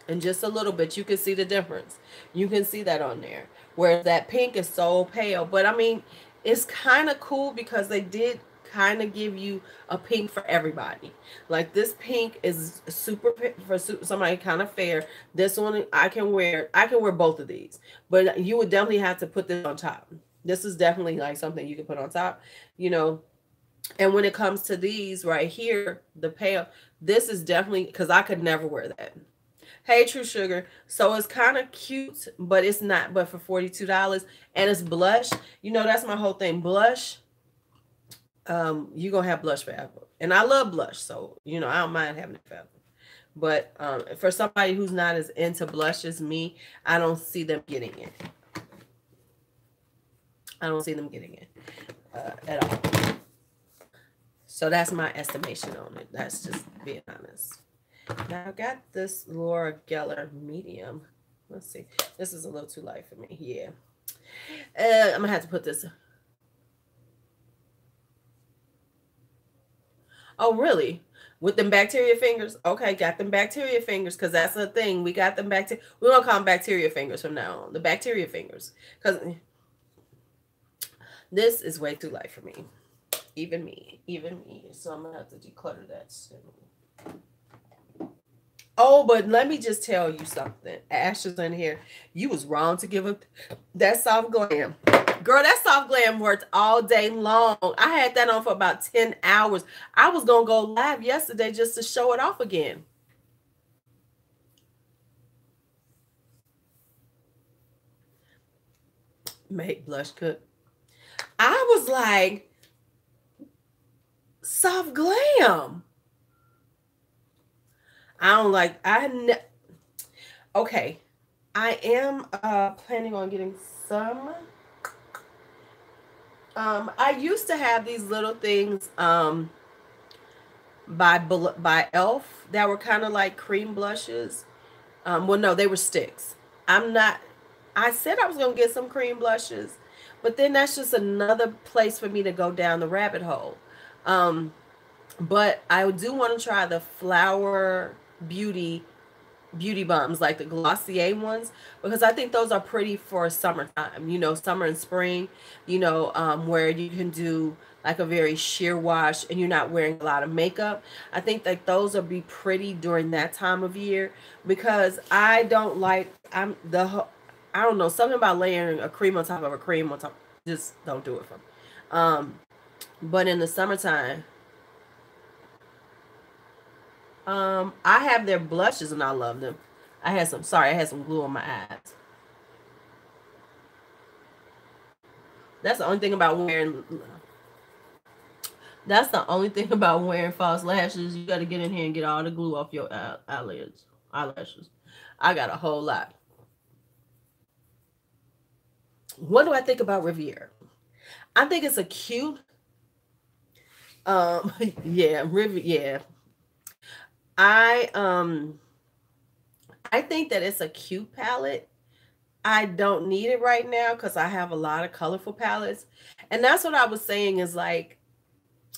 and just a little bit you can see the difference. You can see that on there, whereas that pink is so pale. But I mean, it's kind of cool because they did kind of give you a pink for everybody. Like this pink is super for somebody kind of fair. This one I can wear both of these, but you would definitely have to put this on top. This is definitely like something you can put on top, you know. And when it comes to these right here, the pale, this is definitely, because I could never wear that. Hey, True Sugar. So it's kind of cute, but it's not. But for $42, and it's blush. You know, that's my whole thing. Blush. You're gonna have blush forever, and I love blush, so you know I don't mind having it forever. But for somebody who's not as into blush as me, I don't see them getting it. I don't see them getting it at all. So that's my estimation on it. That's just being honest. Now I've got this Laura Geller medium. Let's see. This is a little too light for me. Yeah. I'm gonna have to put this. Oh, really? With them bacteria fingers? Okay, got them bacteria fingers, because that's the thing. We got them bacteria. We don't call them bacteria fingers from now on. The bacteria fingers. Because this is way too light for me. Even me. So I'm going to have to declutter that soon. Oh, but let me just tell you something. Ashes in here. You was wrong to give up that soft glam. Girl, that soft glam worked all day long. I had that on for about 10 hours. I was going to go live yesterday just to show it off again. Make blush good. I was like, soft glam. I don't like, okay. I am planning on getting some. I used to have these little things by Elf that were kind of like cream blushes. Well, no, they were sticks. I'm not I said I was going to get some cream blushes, but then that's just another place for me to go down the rabbit hole. Um, but I do want to try the Flower beauty bombs, like the Glossier ones, because I think those are pretty for summertime, you know, summer and spring, you know, where you can do like a very sheer wash and you're not wearing a lot of makeup. I think that those will be pretty during that time of year, because I don't like, I don't know, something about layering a cream on top of a cream on top, just don't do it for me. Um, but in the summertime, I have their blushes and I love them. I had some glue on my eyes. That's the only thing about wearing, that's the only thing about wearing false lashes. You got to get in here and get all the glue off your eyelids, eyelashes. I got a whole lot. What do I think about Riviera? I think it's a cute, um, yeah, yeah. I, um, I think that it's a cute palette. I don't need it right now because I have a lot of colorful palettes. And that's what I was saying is like,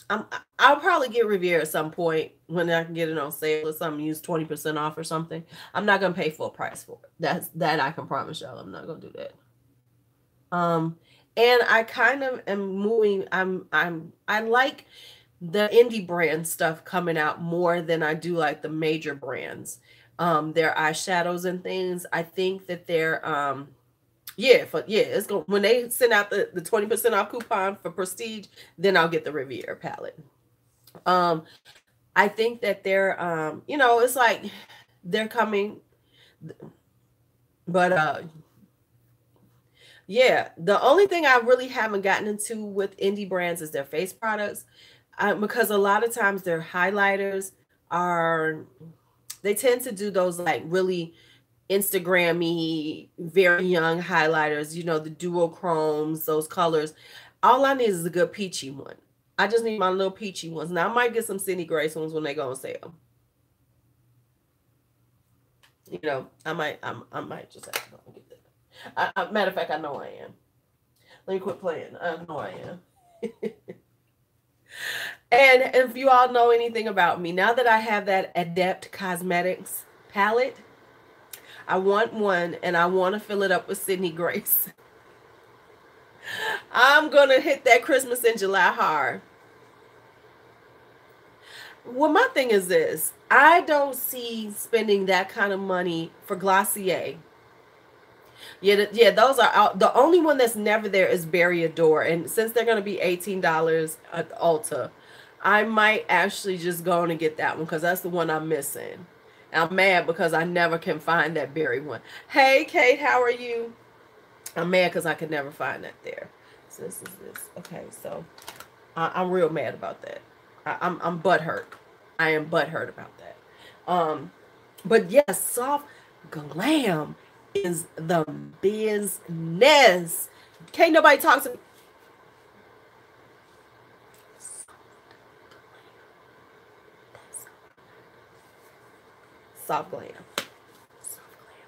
I'll probably get Riviera at some point when I can get it on sale or something, use 20% off or something. I'm not gonna pay full price for it. That I can promise y'all. I'm not gonna do that. Um, and I kind of am moving. I like the indie brand stuff coming out more than I do like the major brands. Their eyeshadows and things. I think that they're yeah, it's going when they send out the 20% off coupon for Prestige, then I'll get the Riviera palette. Um, I think that they're you know, it's like they're coming, but yeah, the only thing I really haven't gotten into with indie brands is their face products. Because a lot of times their highlighters are, they tend to do those like really Instagrammy, very young highlighters, you know, the duochromes, those colors. All I need is a good peachy one. I just need my little peachy ones. Now I might get some Cindy Grace ones when they go on sale. You know, I might just have to go and get that. Matter of fact, I know I am. Let me quit playing. I know I am. And if you all know anything about me, now that I have that Adept Cosmetics palette, I want one and I want to fill it up with Sydney Grace. I'm going to hit that Christmas in July hard. Well, my thing is this. I don't see spending that kind of money for Glossier. Yeah, yeah, those are out. The only one that's never there is Berry Adore. And since they're going to be $18 at Ulta, I might actually just go on and get that one because that's the one I'm missing. And I'm mad because I never can find that berry one. Hey, Kate, how are you? I'm mad because I could never find that there. So this is this. Okay, so I'm real mad about that. I'm butthurt. I am butthurt about that. But yes, soft glam is the business. Can't nobody talk to me. Soft glam. Soft glam.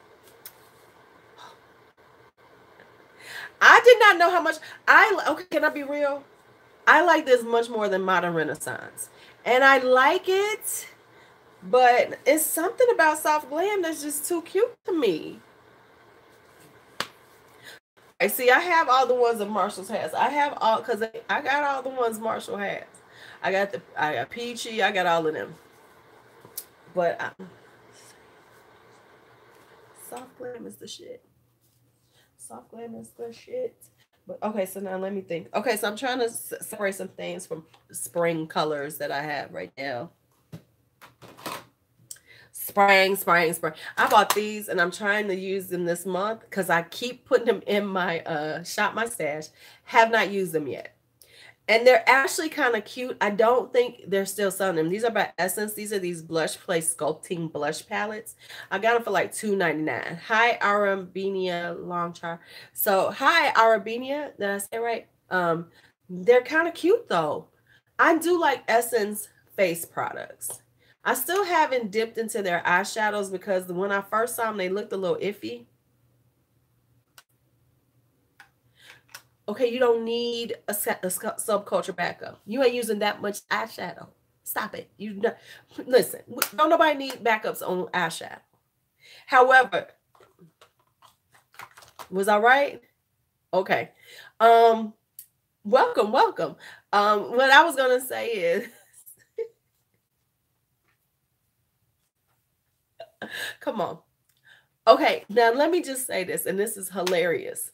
I did not know how much okay, can I be real? I like this much more than Modern Renaissance. And I like it, but it's something about soft glam that's just too cute to me. I see I have all the ones that Marshall's has. I have all because I got all the ones Marshall has. I got Peachy, I got all of them. But soft glam is the shit. Soft glam is the shit. But okay, so now let me think. Okay, so I'm trying to separate some things from spring colors that I have right now. Spring, spring, spring. I bought these and I'm trying to use them this month because I keep putting them in my shop my stash. Have not used them yet. And they're actually kind of cute. I don't think they're still selling them. These are by Essence. These are these Blush Place Sculpting Blush Palettes. I got them for like $2.99. Hi, Arabinia Longchar. So, hi, Arabinia. Did I say it right? They're kind of cute, though. I do like Essence face products. I still haven't dipped into their eyeshadows because when I first saw them, they looked a little iffy. Okay, you don't need a subculture backup. You ain't using that much eyeshadow. Stop it. Listen. Don't nobody need backups on eyeshadow. However, was I right? Okay. Welcome. What I was gonna say is, come on. Okay, now let me just say this, and this is hilarious.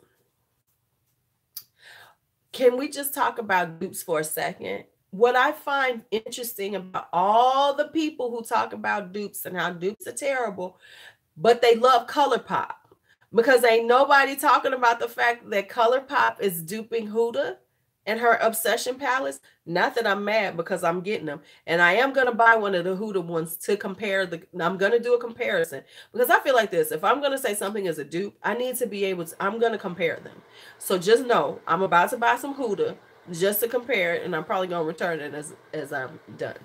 Can we just talk about dupes for a second? What I find interesting about all the people who talk about dupes and how dupes are terrible, but they love ColourPop, because ain't nobody talking about the fact that ColourPop is duping Huda and her Obsession Palettes. Not that I'm mad, because I'm getting them, and I am going to buy one of the Huda ones to compare. I'm going to do a comparison, because I feel like this: if I'm going to say something is a dupe, I need to be able to, I'm going to compare them. So just know I'm about to buy some Huda just to compare it, and I'm probably going to return it as I'm done.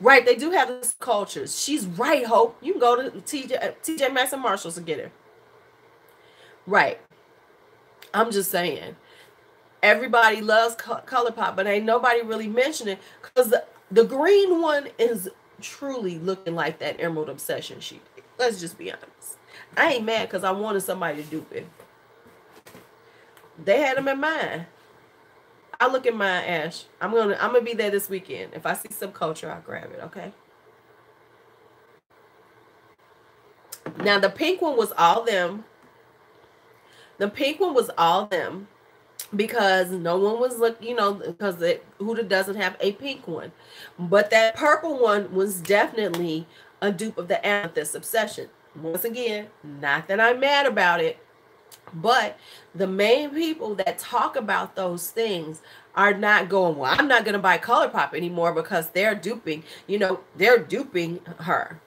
Right, they do have this cultures. She's right, Hope. You can go to TJ Maxx and Marshalls and get her. Right. I'm just saying. Everybody loves ColourPop, but ain't nobody really mentioning, because the green one is truly looking like that Emerald Obsession sheet. Let's just be honest. I ain't mad, because I wanted somebody to dupe it. They had them in mind. I'll look at mine, Ash. I'm gonna be there this weekend. If I see Subculture, I'll grab it, okay? Now the pink one was all them. The pink one was all them, because no one was looking, because Huda doesn't have a pink one. But that purple one was definitely a dupe of the Amethyst Obsession. Once again, not that I'm mad about it, but the main people that talk about those things are not going, well, I'm not going to buy ColourPop anymore because they're duping, they're duping her.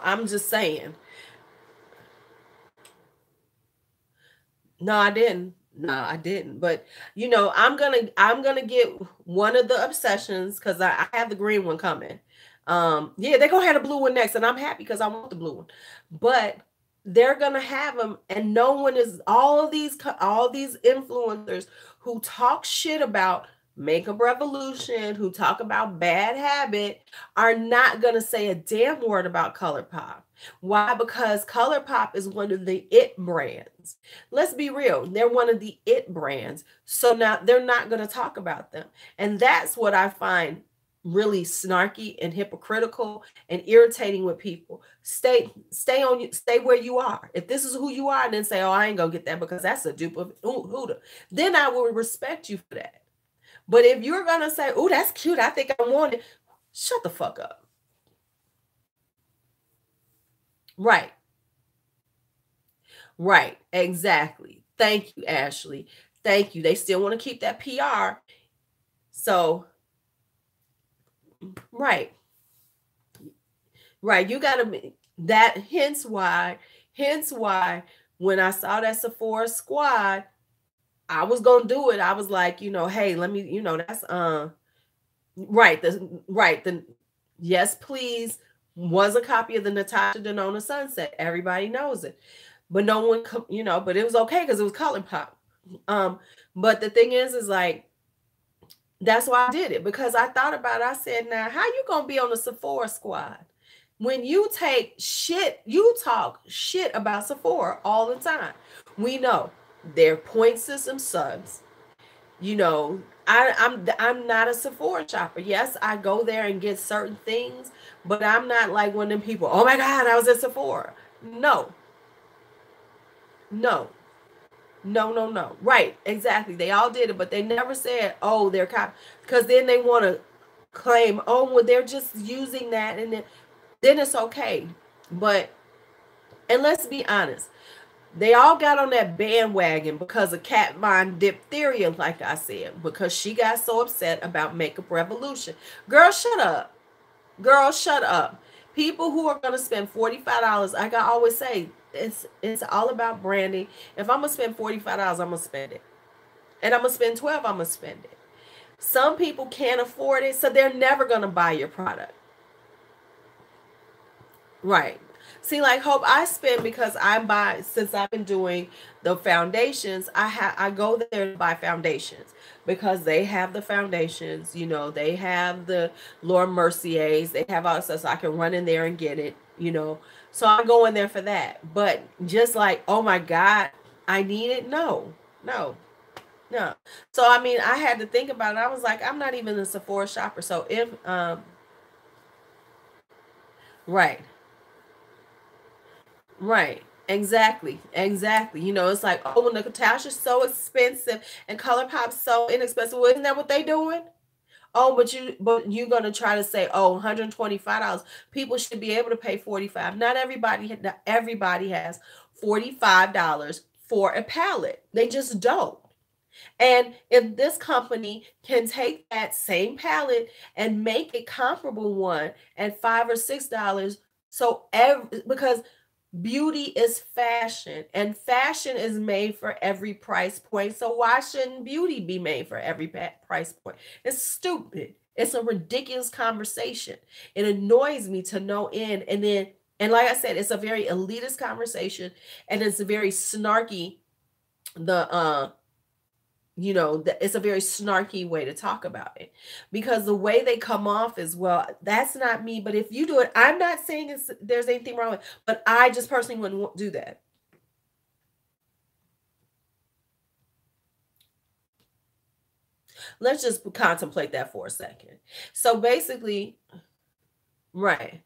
I'm just saying. No, I didn't. No, I didn't. But I'm gonna get one of the Obsessions, because I have the green one coming. Yeah, they're gonna have the blue one next, and I'm happy because I want the blue one. But they're gonna have them, and no one is, all these influencers who talk shit about Makeup Revolution, who talk about Bad Habit, are not gonna say a damn word about ColourPop. Why? Because ColourPop is one of the it brands. Let's be real. They're one of the it brands. So now they're not going to talk about them. And that's what I find really snarky and hypocritical and irritating with people. Stay where you are. If this is who you are, and then say, oh, I ain't going to get that because that's a dupe of Huda, then I will respect you for that. But if you're going to say, oh, that's cute, I think I want it, shut the fuck up. Right. Right. Exactly. Thank you, Ashley. Thank you. They still want to keep that PR. So, right. Right. You got to, that, hence why, when I saw that Sephora squad, I was going to do it. I was like, hey, let me, that's, right. The Yes, Please was a copy of the Natasha Denona Sunset. Everybody knows it. But no one, but it was okay because it was ColourPop. But the thing is like, that's why I did it, because I thought about it. I said, now, how you going to be on the Sephora squad when you talk shit about Sephora all the time? We know they're point system subs. I'm not a Sephora shopper. Yes, I go there and get certain things, but I'm not like one of them people, oh my God, I was at Sephora. No. Right, exactly. They all did it, but they never said, oh, they're copy, because then they want to claim, oh, well, they're just using that, and then it's okay. And let's be honest, they all got on that bandwagon because of Kat Von Diphtheria, like I said, because she got so upset about Makeup Revolution. Girl, shut up. People who are going to spend $45, like I always say, it's all about branding. If I'm going to spend $45, I'm going to spend it. And I'm going to spend $12, I'm going to spend it. Some people can't afford it, so they're never going to buy your product. Right. See, like Hope, I spend because I buy since I've been doing the foundations. I go there to buy foundations because they have the foundations. You know, they have the Laura Mercier's. They have all that stuff, so I can run in there and get it. You know, so I go in there for that. But just like, oh my God, I need it. No, no, no. So I mean, I had to think about it. I was like, I'm not even a Sephora shopper. So if right. Right. Exactly. Exactly. You know, it's like, oh, when the Natasha's so expensive and ColourPop's so inexpensive. Well, isn't that what they doing? Oh, but you're gonna try to say, oh, $125. People should be able to pay 45. Not everybody has $45 for a palette. They just don't. And if this company can take that same palette and make a comparable one at $5 or $6, because beauty is fashion, and fashion is made for every price point. So why shouldn't beauty be made for every price point? It's stupid. It's a ridiculous conversation. It annoys me to no end. And like I said, it's a very elitist conversation, and it's a very snarky. The it's a very snarky way to talk about it, because the way they come off is, well, that's not me, but if you do it, I'm not saying there's anything wrong with it, but I just personally wouldn't do that. Let's just contemplate that for a second. So basically, right,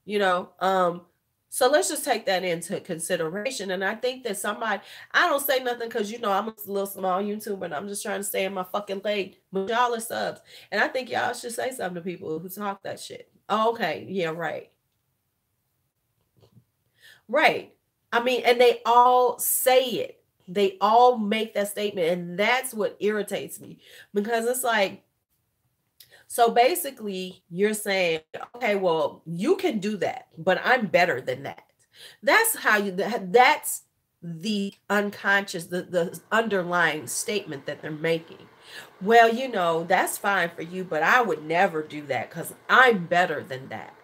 you know um so let's just take that into consideration. And I think that somebody, I don't say nothing because I'm a little small YouTuber and I'm just trying to stay in my fucking lane, but y'all are subs, and I think y'all should say something to people who talk that shit. Oh, okay, yeah, right, right. I mean, and they all say it, they all make that statement, and that's what irritates me, because it's like, so basically, you're saying, okay, well, you can do that, but I'm better than that. That's how that's the unconscious, the underlying statement that they're making. Well, that's fine for you, but I would never do that because I'm better than that.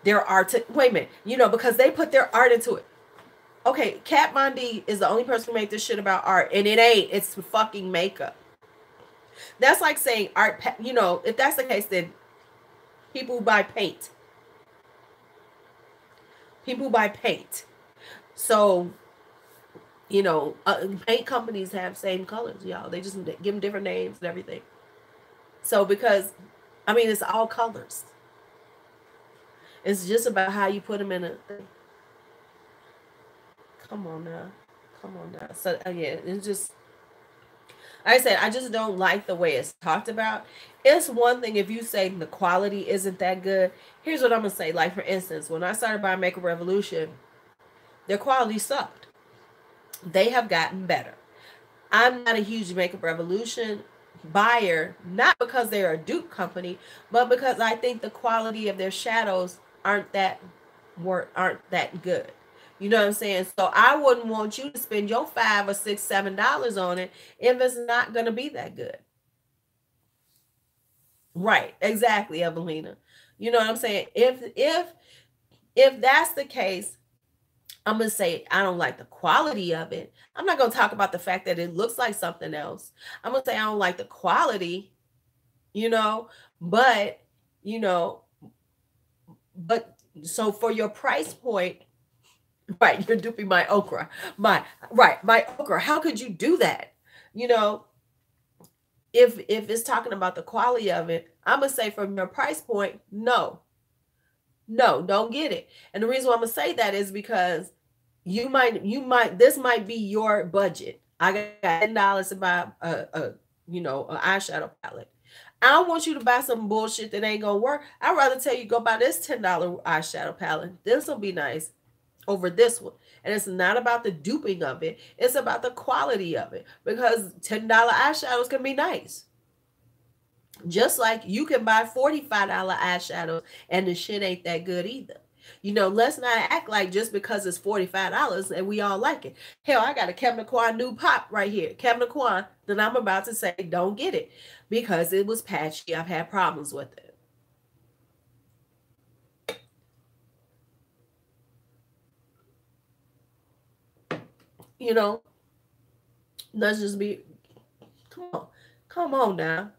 Their art, wait a minute, because they put their art into it. Okay, Kat Von D is the only person who made this shit about art, and it ain't. It's fucking makeup. That's like saying art, if that's the case, then people who buy paint. People who buy paint. So, paint companies have same colors, y'all. They just give them different names and everything. So, because, I mean, it's all colors. It's just about how you put them in a thing. Come on now. Come on now. So, yeah, it's just, like I said, I just don't like the way it's talked about. It's one thing if you say the quality isn't that good. Here's what I'm going to say. Like, for instance, when I started buying Makeup Revolution, their quality sucked. They have gotten better. I'm not a huge Makeup Revolution buyer, not because they're a dupe company, but because I think the quality of their shadows aren't that good. You know what I'm saying? So I wouldn't want you to spend your $5 or $6, $7 on it if it's not going to be that good. Right? Exactly, Evelina. You know what I'm saying? If that's the case, I'm going to say I don't like the quality of it. I'm not going to talk about the fact that it looks like something else. I'm going to say I don't like the quality, but, but so for your price point, right, you're duping my okra. My okra. How could you do that? If it's talking about the quality of it, I'm going to say from your price point, no. No, don't get it. And the reason why I'm going to say that is because this might be your budget. I got $10 to buy an eyeshadow palette. I don't want you to buy some bullshit that ain't gonna work. I'd rather tell you go buy this $10 eyeshadow palette. This will be nice over this one. And it's not about the duping of it. It's about the quality of it. Because $10 eyeshadows can be nice. Just like you can buy $45 eyeshadows and the shit ain't that good either. Let's not act like just because it's $45 and we all like it. Hell, I got a Kevin Kwan new pop right here. Kevin Kwan that I'm about to say don't get it because it was patchy. I've had problems with it. You know, let's just be, come on, come on now.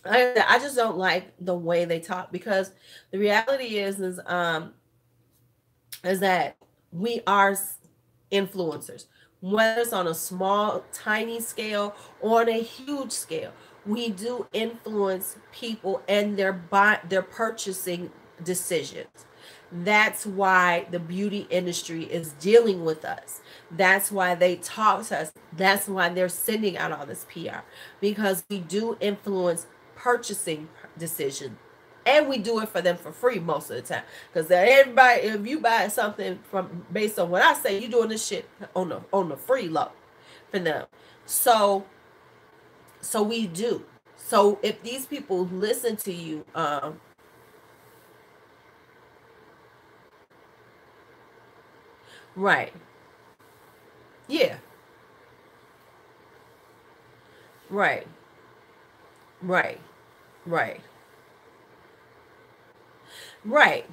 I just don't like the way they talk, because the reality is that we are influencers, whether it's on a small, tiny scale or on a huge scale. We do influence people and their purchasing decisions. That's why the beauty industry is dealing with us. That's why they talk to us. That's why they're sending out all this PR, because we do influence purchasing decisions, and we do it for them for free most of the time. Because everybody, if you buy something from based on what I say, you're doing this shit on the free low for them. So we do. So if these people listen to you, right, yeah, right, right, right, right.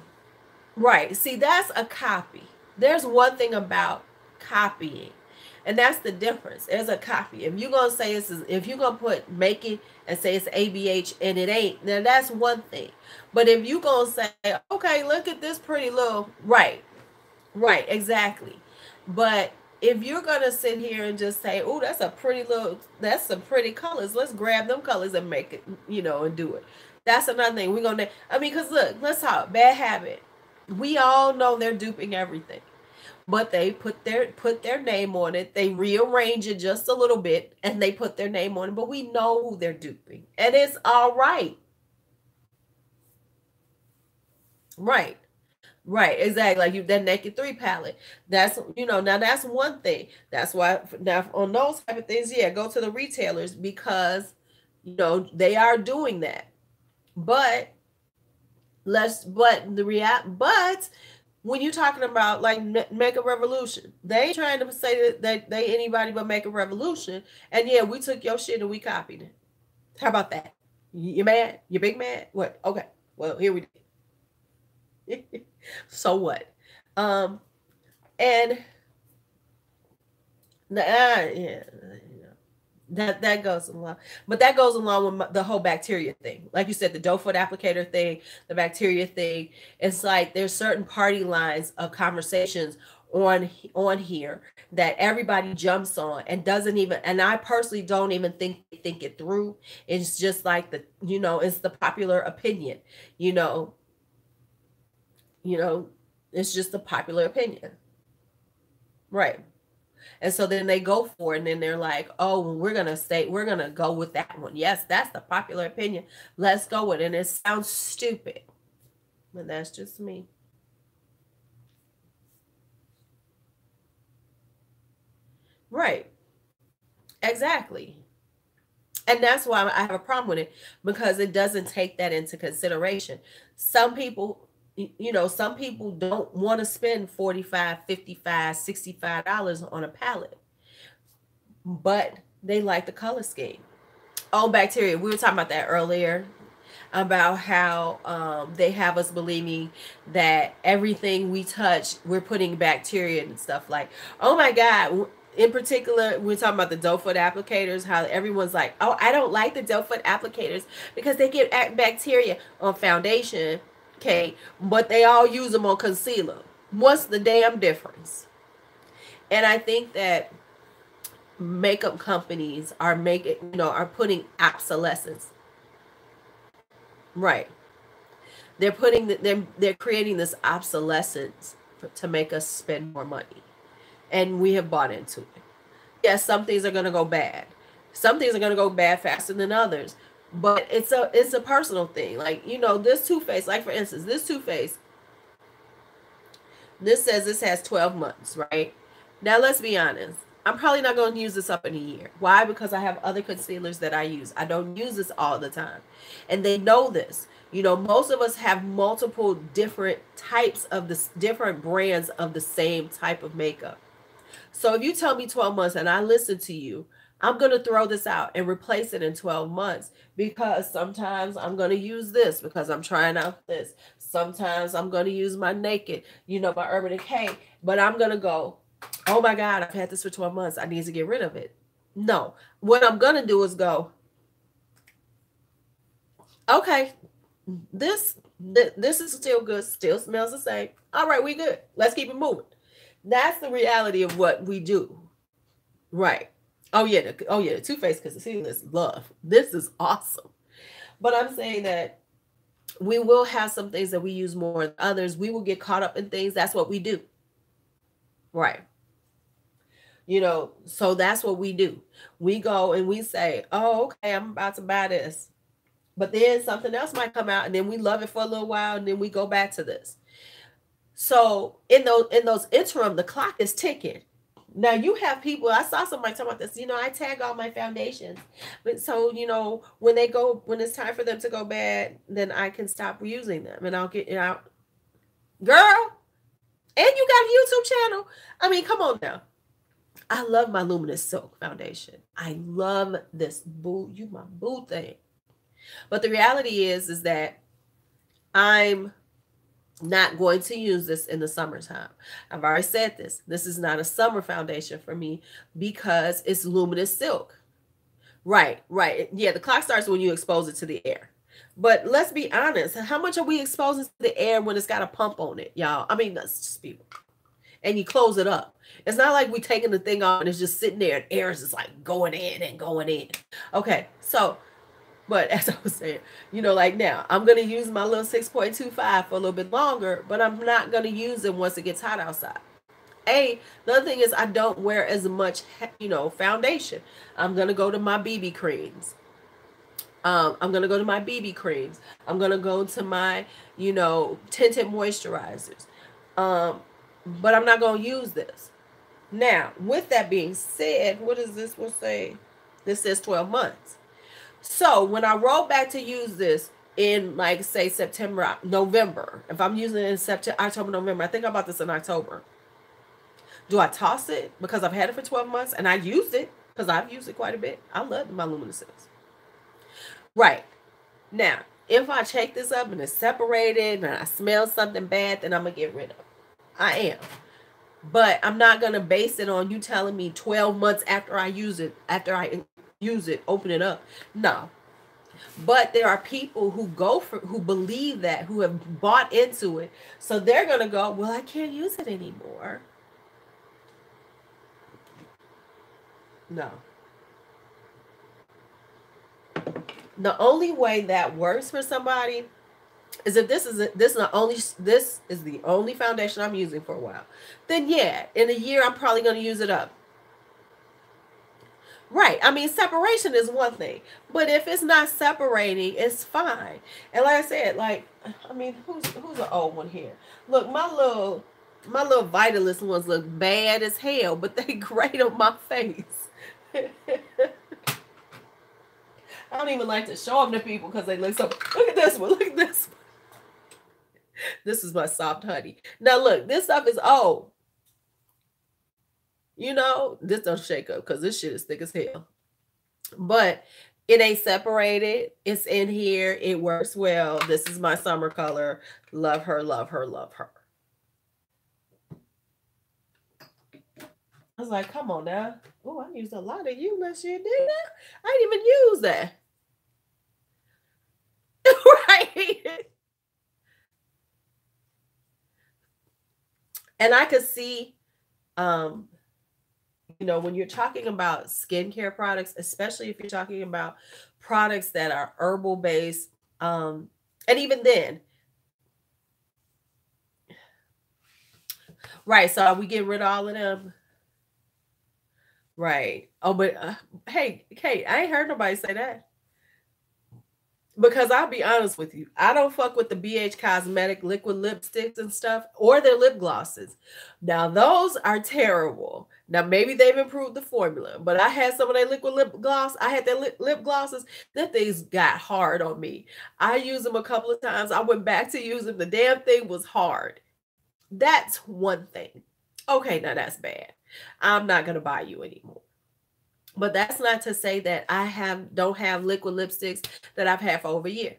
Right. See, that's a copy. There's one thing about copying, and that's the difference. There's a copy. If you're gonna say if you're gonna put making and say it's ABH and it ain't, then that's one thing. But if you gonna say, okay, look at this pretty little, right, right, exactly. But if you're gonna sit here and just say, oh, that's some pretty colors. Let's grab them colors and make it, and do it. That's another thing. We're gonna, I mean, because look, let's talk bad habit. We all know they're duping everything, but they put their name on it. They rearrange it just a little bit, and they put their name on it. But we know who they're duping, and it's all right. Right. Right, exactly. Like you, that Naked 3 palette. That's, now that's one thing. That's why now on those type of things, yeah, go to the retailers, because they are doing that. But but when you're talking about like Make a Revolution, they ain't trying to say that they anybody but Make a Revolution. And yeah, we took your shit and we copied it. How about that? You mad? You big mad? What? Okay. Well, here we go. So what? Um, and yeah, that goes along, but that goes along with the whole bacteria thing. Like you said, the doe foot applicator thing, the bacteria thing. It's like there's certain party lines of conversations on here that everybody jumps on and doesn't even. And I personally don't even think it through. It's just like it's the popular opinion. You know, you know, it's just a popular opinion, right? And so then they go for it, and then they're like, "Oh, we're gonna go with that one. Yes, that's the popular opinion. Let's go with it." And it sounds stupid, but that's just me. Right? Exactly. And that's why I have a problem with it, because it doesn't take that into consideration. Some people, some people don't want to spend 45, 55, $65 on a palette, but they like the color scheme. Oh, bacteria. We were talking about that earlier, about how they have us believing that everything we touch, we're putting bacteria and stuff. Like, oh my God. In particular, we're talking about the doe foot applicators, how everyone's like, oh, I don't like the doe foot applicators because they get bacteria on foundation, okay, but they all use them on concealer. What's the damn difference? And I think that makeup companies are putting obsolescence. Right. They're creating this obsolescence to make us spend more money, and we have bought into it. Yes, some things are going to go bad. Some things are going to go bad faster than others, but it's a personal thing. Like, this Too Faced, like for instance, this Too Faced, this says this has 12 months, right? Now let's be honest. I'm probably not going to use this up in a year. Why? Because I have other concealers that I use. I don't use this all the time. And they know this. Most of us have multiple different types of this, different brands of the same type of makeup. So if you tell me 12 months and I listen to you, I'm going to throw this out and replace it in 12 months, because sometimes I'm going to use this because I'm trying out this. Sometimes I'm going to use my Naked, my Urban Decay, but I'm going to go, oh my God, I've had this for 12 months. I need to get rid of it. No, what I'm going to do is go, okay, this is still good, still smells the same. All right, we good. Let's keep it moving. That's the reality of what we do. Right. Oh yeah, the Too Faced Concealer love. This is awesome. But I'm saying that we will have some things that we use more than others. We will get caught up in things. That's what we do. Right. So that's what we do. We go and we say, oh, okay, I'm about to buy this. But then something else might come out and then we love it for a little while and then we go back to this. So in those interim, the clock is ticking. Now you have people, I saw somebody talking about this, I tag all my foundations. But so, when it's time for them to go bad, then I can stop using them and I'll get it out. Girl, and you got a YouTube channel. I mean, come on now. I love my Luminous Silk foundation. I love this boo, my boo thing. But the reality is that I'm not going to use this in the summertime. I've already said this. This is not a summer foundation for me because it's Luminous Silk. Right. Yeah, the clock starts when you expose it to the air. But let's be honest. How much are we exposing to the air when it's got a pump on it, y'all? I mean, that's just people. And you close it up. It's not like we taking the thing off and it's just sitting there and air is just like going in and going in. Okay, so, but as I was saying, like now, I'm going to use my little 6.25 for a little bit longer, but I'm not going to use it once it gets hot outside. The other thing is I don't wear as much, foundation. I'm going to go to my BB creams. I'm going to go to my BB creams. I'm going to go to my, tinted moisturizers. But I'm not going to use this. Now, with that being said, what does this one say? This says 12 months. So when I roll back to use this in, like, say, September, November, if I'm using it in September, October, November, I think I bought this in October. Do I toss it because I've had it for 12 months and I use it because I've used it quite a bit? I love my luminescence. Right. Now, if I shake this up and it's separated and I smell something bad, then I'm going to get rid of it. I am. But I'm not going to base it on you telling me 12 months after I use it, open it up. No. But there are people who who believe that, who have bought into it. So they're going to go, well, I can't use it anymore. No. The only way that works for somebody is if this is the only foundation I'm using for a while. Then yeah, in a year I'm probably going to use it up. Right. I mean, separation is one thing, but if it's not separating, it's fine. And like I said, who's an old one here? Look, my little Vitalist ones look bad as hell, but they great on my face. I don't even like to show them to people because they look so. Look at this one. Look at this one. This is my soft honey. Now look, this stuff is old. This don't shake up because this shit is thick as hell. But it ain't separated. It's in here. It works well. This is my summer color. Love her, love her, love her. I was like, come on now. Oh, I used a lot of you last year, didn't I? I didn't even use that. Right. And I could see, when you're talking about skincare products, especially if you're talking about products that are herbal based, and even then, right. So we get rid of all of them. Right. Oh, but hey, Kate, I ain't heard nobody say that. Because I'll be honest with you, I don't fuck with the BH Cosmetic liquid lipsticks and stuff or their lip glosses. Now, those are terrible. Now, maybe they've improved the formula, but I had some of their liquid lip gloss. I had their lip glosses. That things got hard on me. I used them a couple of times. I went back to use them. The damn thing was hard. That's one thing. Okay, now that's bad. I'm not going to buy you anymore. But that's not to say that I don't have liquid lipsticks that I've had for over a year.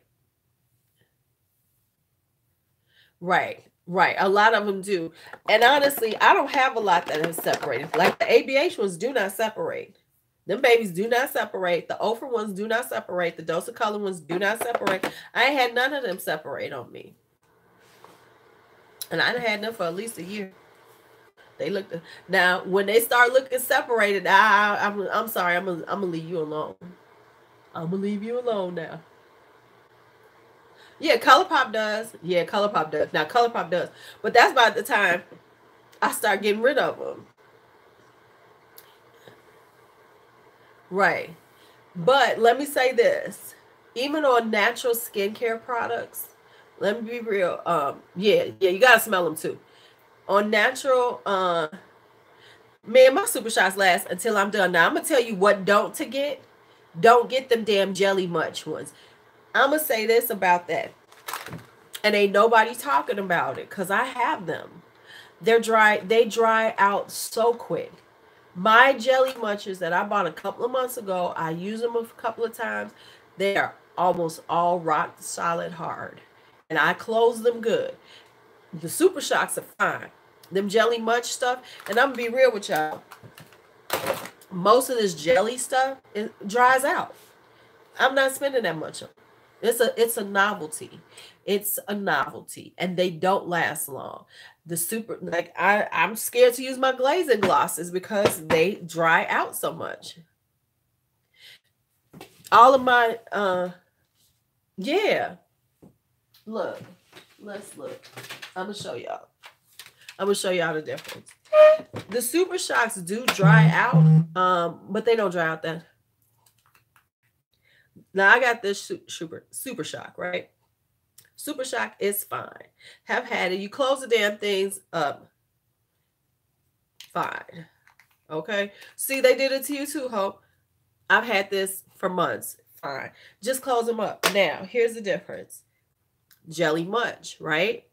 Right. Right. A lot of them do. And honestly, I don't have a lot that have separated. Like the ABH ones do not separate. Them babies do not separate. The Oprah ones do not separate. The Dose of Color ones do not separate. I ain't had none of them separate on me. And I done had them for at least a year. They look now when they start looking separated. I'm sorry. I'm gonna leave you alone. I'm gonna leave you alone now. Yeah, ColourPop does. Yeah, ColourPop does. Now ColourPop does, but that's by the time I start getting rid of them. Right. But let me say this. Even on natural skincare products, let me be real. Yeah, you gotta smell them too. On natural, man, my super shots last until I'm done. Now I'm gonna tell you what don't to get. Don't get them damn jelly much ones. I'm gonna say this about that. And ain't nobody talking about it because I have them. They're dry, they dry out so quick. My jelly munchers that I bought a couple of months ago, I use them a couple of times. They are almost all rock solid hard. And I close them good. The super shocks are fine. Them jelly munch stuff, and I'm gonna be real with y'all. Most of this jelly stuff, it dries out. I'm not spending that much on it. It's a novelty. It's a novelty. And they don't last long. The super like I'm scared to use my glazing glosses because they dry out so much. All of my yeah. Look. Let's look. I'm gonna show y'all. I'm gonna show y'all the difference. The super shocks do dry out, but they don't dry out that. Now I got this super shock, right? Super shock is fine. Have had it. You close the damn things up. Fine. Okay. See, they did it to you too, Hope. I've had this for months. Fine. Just close them up. Now, here's the difference. Jelly Munch, right?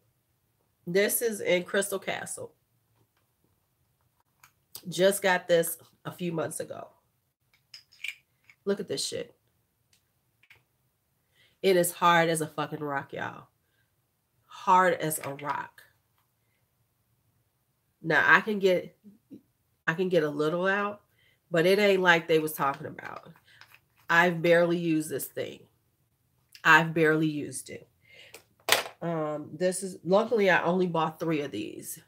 This is in Crystal Castle. Just got this a few months ago. Look at this shit. It is hard as a fucking rock, y'all. Hard as a rock. Now I can get a little out, but it ain't like they was talking about. I've barely used this thing. I've barely used it. This is luckily I only bought 3 of these.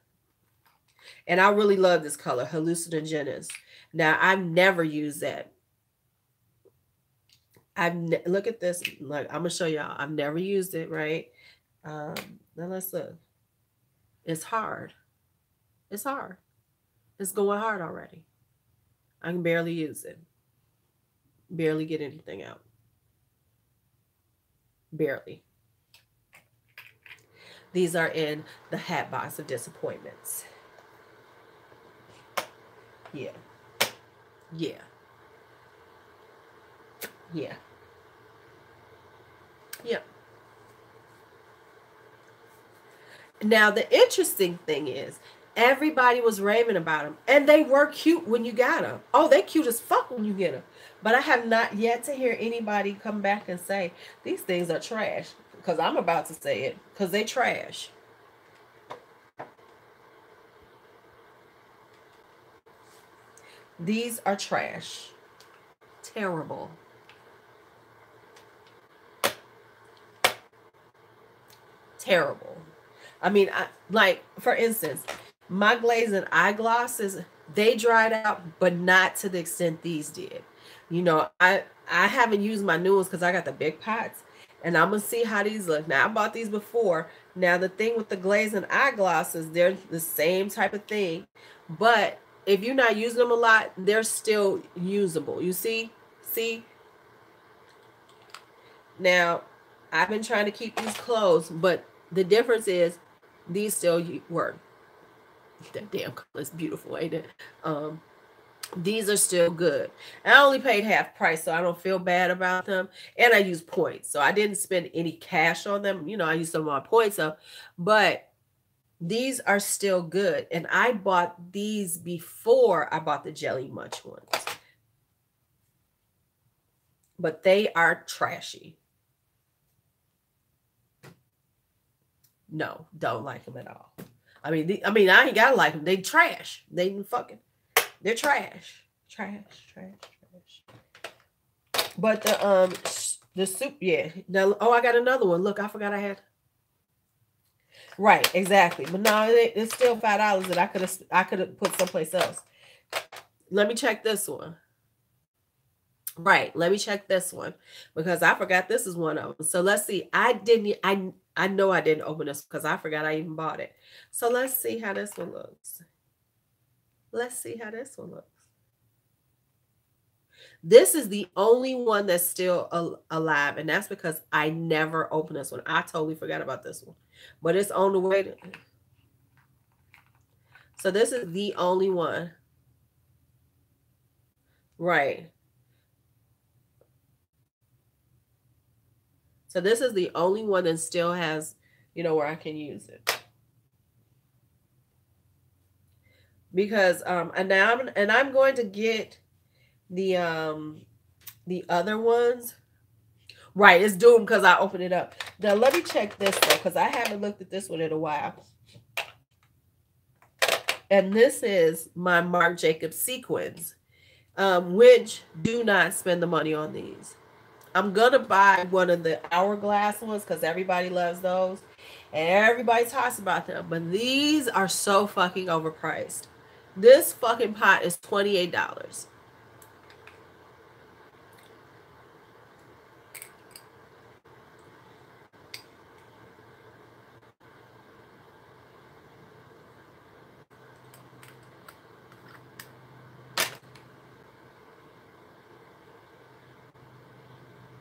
And I really love this color, hallucinogenous. Now I've never used that. Look at this. Like I'm gonna show y'all. I've never used it, right? Now let's look. It's hard. It's hard. It's going hard already. I can barely use it. Barely get anything out. Barely. These are in the hat box of disappointments. Yeah. Yeah. Yeah. Yeah. Now, the interesting thing is, everybody was raving about them. And they were cute when you got them. Oh, they cute as fuck when you get them. But I have not yet to hear anybody come back and say, these things are trash. Because I'm about to say it. Because they trash. These are trash. Terrible. Terrible. I mean, like, for instance, my glazing eyeglosses, they dried out, but not to the extent these did. You know, I haven't used my new ones because I got the big pots. And I'm going to see how these look. Now, I bought these before. Now, the thing with the glazing eyeglosses, they're the same type of thing. But if you're not using them a lot, they're still usable. You see? See? Now, I've been trying to keep these closed, but the difference is these still work. That damn color is beautiful, ain't it? These are still good. I only paid half price, so I don't feel bad about them. And I use points, so I didn't spend any cash on them. You know, I used some of my points up, but these are still good. And I bought these before I bought the Jelly Munch ones. But they are trashy. No, don't like them at all. I mean, I ain't gotta like them. They trash. They're trash. Trash, trash, trash. But the soup, yeah. Now, oh, I got another one. Look, I forgot I had. Right, exactly. But no, it's still $5 that I could have put someplace else. Let me check this one. Right, let me check this one because I forgot this is one of them. So let's see. I know I didn't open this because I forgot I even bought it. So let's see how this one looks. Let's see how this one looks. This is the only one that's still alive, and that's because I never opened this one. I totally forgot about this one, but it's on the way. So this is the only one. Right. So this is the only one that still has, where I can use it. Because I'm going to get the other ones. Right, it's doomed because I opened it up. Now let me check this though, because I haven't looked at this one in a while. And this is my Marc Jacobs sequins, which do not spend the money on these. I'm gonna buy one of the hourglass ones because everybody loves those, and everybody talks about them. But these are so fucking overpriced. This fucking pot is $28.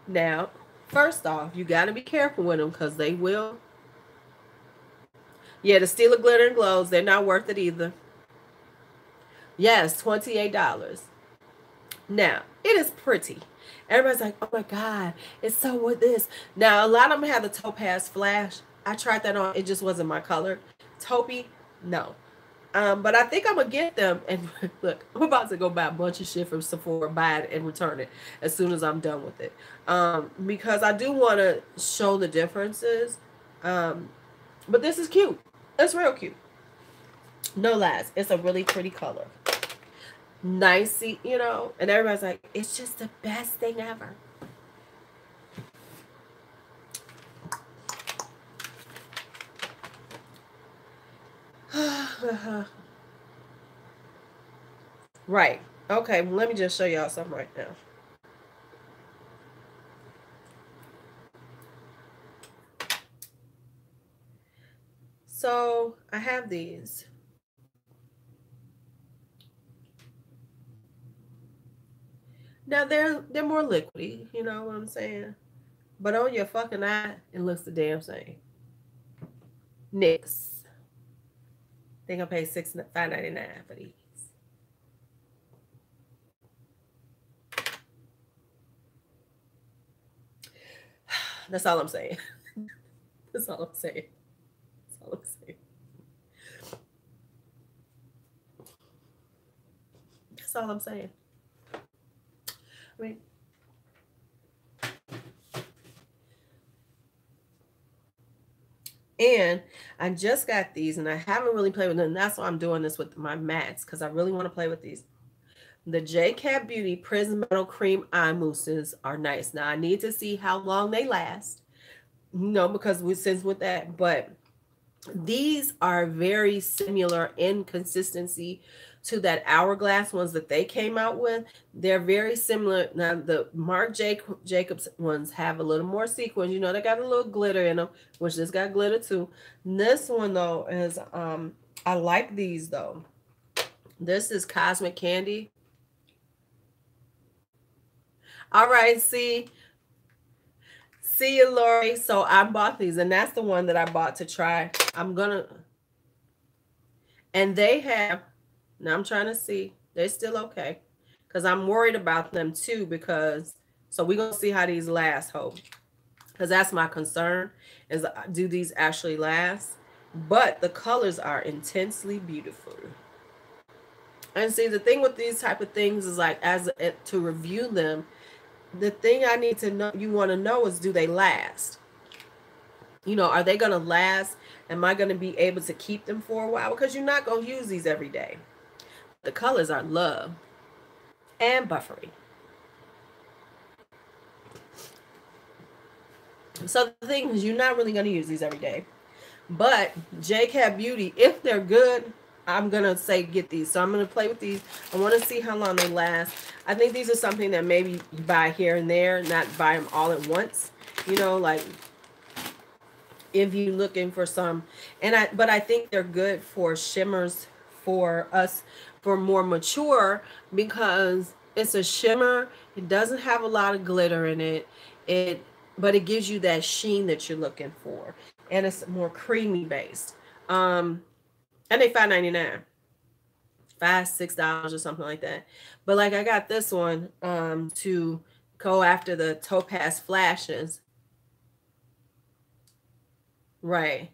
Now, first off, you got to be careful with them because they will. Yeah, the Steel of Glitter and Glows, they're not worth it either. Yes, $28. Now, it is pretty. Everybody's like, oh my God, it's so with this. Now, a lot of them have the Topaz Flash. I tried that on. It just wasn't my color. Taupey, no. But I think I'm going to get them. And look, I'm about to go buy a bunch of shit from Sephora, buy it and return it as soon as I'm done with it. Because I do want to show the differences. But this is cute. It's real cute. No lies. It's a really pretty color. Nice, and everybody's like, it's just the best thing ever. Right. Okay, well, let me just show y'all something right now. So I have these. Now they're more liquidy, you know what I'm saying? But on your fucking eye, it looks the damn same. NYX. I think I paid $5.99 for these. That's all I'm saying. That's all I'm saying. That's all I'm saying. That's all I'm saying. I mean, and I just got these, and I haven't really played with them. That's why I'm doing this with my mattes, because I really want to play with these. The J-Cat Beauty Prism Metal Cream Eye Mousses are nice. Now, I need to see how long they last, because since with that, but these are very similar in consistency to that hourglass ones that they came out with. They're very similar. Now, the Marc Jacobs ones have a little more sequins. They got a little glitter in them, which this got glitter too. And this one, though, is, I like these, though. This is Cosmic Candy. All right, see you, Lori. So I bought these, and that's the one that I bought to try. And they have, now I'm trying to see, they're still okay, because I'm worried about them too, so we're going to see how these last, hope, because that's my concern, is do these actually last? But the colors are intensely beautiful. And see, the thing with these type of things is like, to review them, the thing I need to know, you want to know, is do they last? You know, are they going to last? Am I going to be able to keep them for a while? Because you're not going to use these every day. The colors are love and buffery. So the thing is, you're not really going to use these every day. But JCat Beauty, if they're good, I'm going to say get these. So I'm going to play with these. I want to see how long they last. I think these are something that maybe you buy here and there, not buy them all at once. You know, like if you're looking for some. But I think they're good for shimmers for us, for more mature, because it's a shimmer. It doesn't have a lot of glitter in it. But it gives you that sheen that you're looking for. And it's more creamy based. And they $5.99, $6 or something like that. But like I got this one to go after the Topaz Flashes. Right.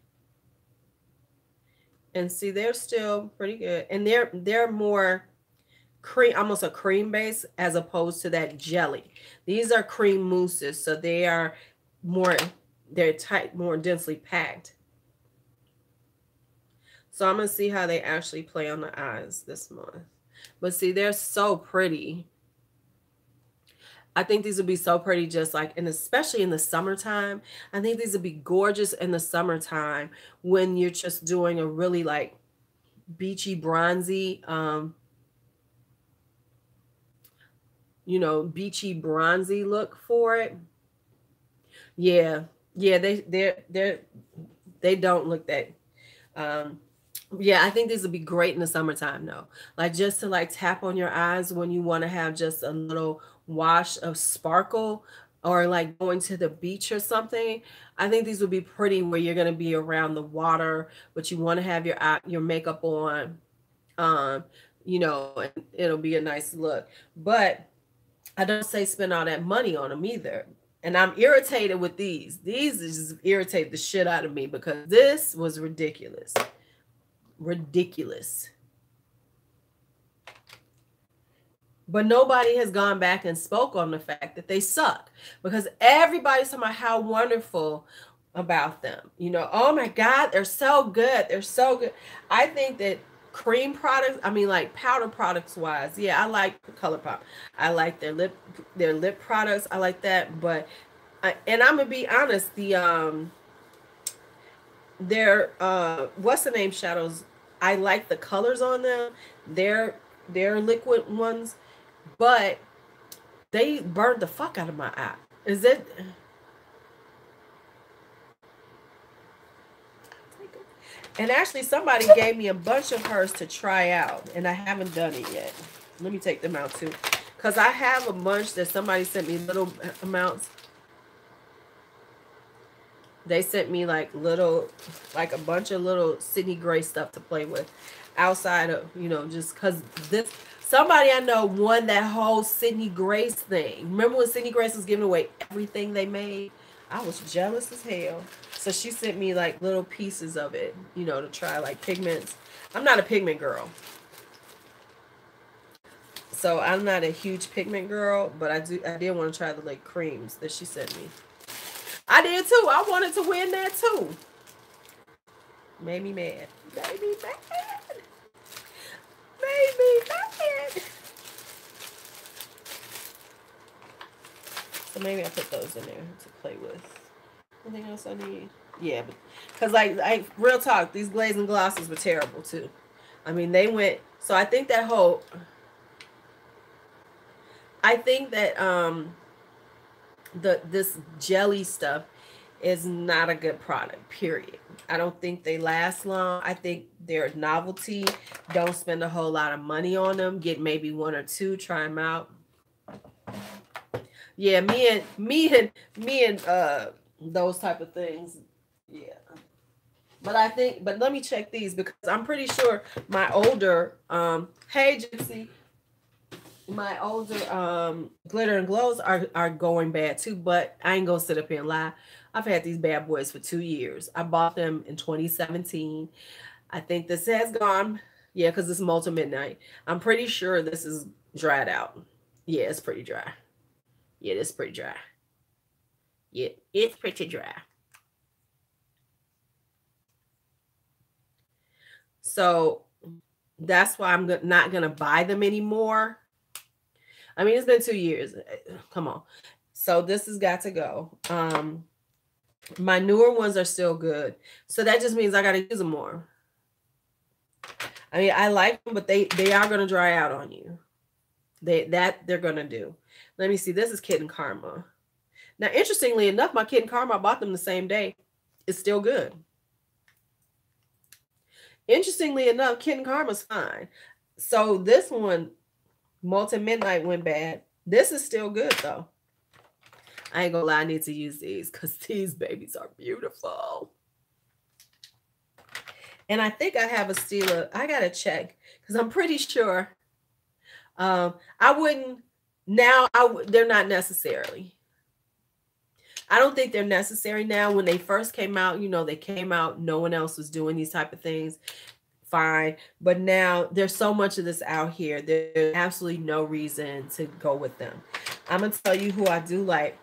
And see, they're still pretty good. And they're more cream, almost a cream base, as opposed to that jelly. These are cream mousses, so they are more, they're tight, more densely packed. So I'm going to see how they actually play on the eyes this month. But see, they're so pretty. I think these would be so pretty just like, and especially in the summertime. I think these would be gorgeous in the summertime when you're just doing a really like beachy, bronzy, you know, beachy, bronzy look for it. Yeah. Yeah, they don't look that yeah, I think these would be great in the summertime though. Like just to like tap on your eyes when you want to have just a little wash of sparkle, or like going to the beach or something. I think these would be pretty where you're going to be around the water, but you want to have your makeup on. Um, you know, and it'll be a nice look. But I don't say spend all that money on them either. And I'm irritated with these. These just irritate the shit out of me because this was ridiculous. Ridiculous. But nobody has gone back and spoke on the fact that they suck, because everybody's talking about how wonderful about them. You know, oh my God, they're so good. They're so good. I think that cream products, I mean like powder products wise, yeah, I like ColourPop. I like their lip products. I like that. But and I'm gonna be honest, their what's the name shadows, I like the colors on them. They're liquid ones, but they burned the fuck out of my eye. Is it? And actually, somebody gave me a bunch of hers to try out, and I haven't done it yet. Let me take them out too, because I have a bunch that somebody sent me little amounts. They sent me like a bunch of little Sydney Gray stuff to play with, outside of, you know, just because this. Somebody I know won that whole Sydney Grace thing. Remember when Sydney Grace was giving away everything they made? I was jealous as hell. So she sent me like little pieces of it, you know, to try, like pigments. I'm not a pigment girl. So I'm not a huge pigment girl, but I did want to try the like creams that she sent me. I did too. I wanted to win that too. Made me mad. Made me mad. Made me mad. So maybe I put those in there to play with. Anything else I need? Yeah, because like real talk, these glazing glosses were terrible too. I mean, they went. So I think that this jelly stuff is not a good product, period. I don't think they last long. I think they're novelty. Don't spend a whole lot of money on them. Get maybe one or two, try them out. Yeah, me and those type of things. Yeah. But let me check these, because I'm pretty sure my older hey Gypsy, my older glitter and glows are going bad too. But I ain't gonna sit up here and lie. I've had these bad boys for 2 years. I bought them in 2017. I think this has gone, yeah, because it's Multi Midnight. I'm pretty sure this is dried out. Yeah, it's pretty dry. Yeah, it's pretty dry. Yeah, it's pretty dry. So that's why I'm not going to buy them anymore. I mean, it's been 2 years. Come on. So this has got to go. My newer ones are still good. So that just means I got to use them more. I mean, I like them, but they are going to dry out on you. They're going to do. Let me see. This is Kitten Karma. Now, interestingly enough, my Kitten Karma, I bought them the same day. It's still good. Interestingly enough, Kitten Karma's fine. So this one, Molten Midnight, went bad. This is still good, though. I ain't gonna lie, I need to use these because these babies are beautiful. And I think I have a stealer. I gotta check because I'm pretty sure. I wouldn't now. They're not necessarily. I don't think they're necessary now. When they first came out, you know, they came out. No one else was doing these type of things. Fine, but now there's so much of this out here. There's absolutely no reason to go with them. I'm gonna tell you who I do like.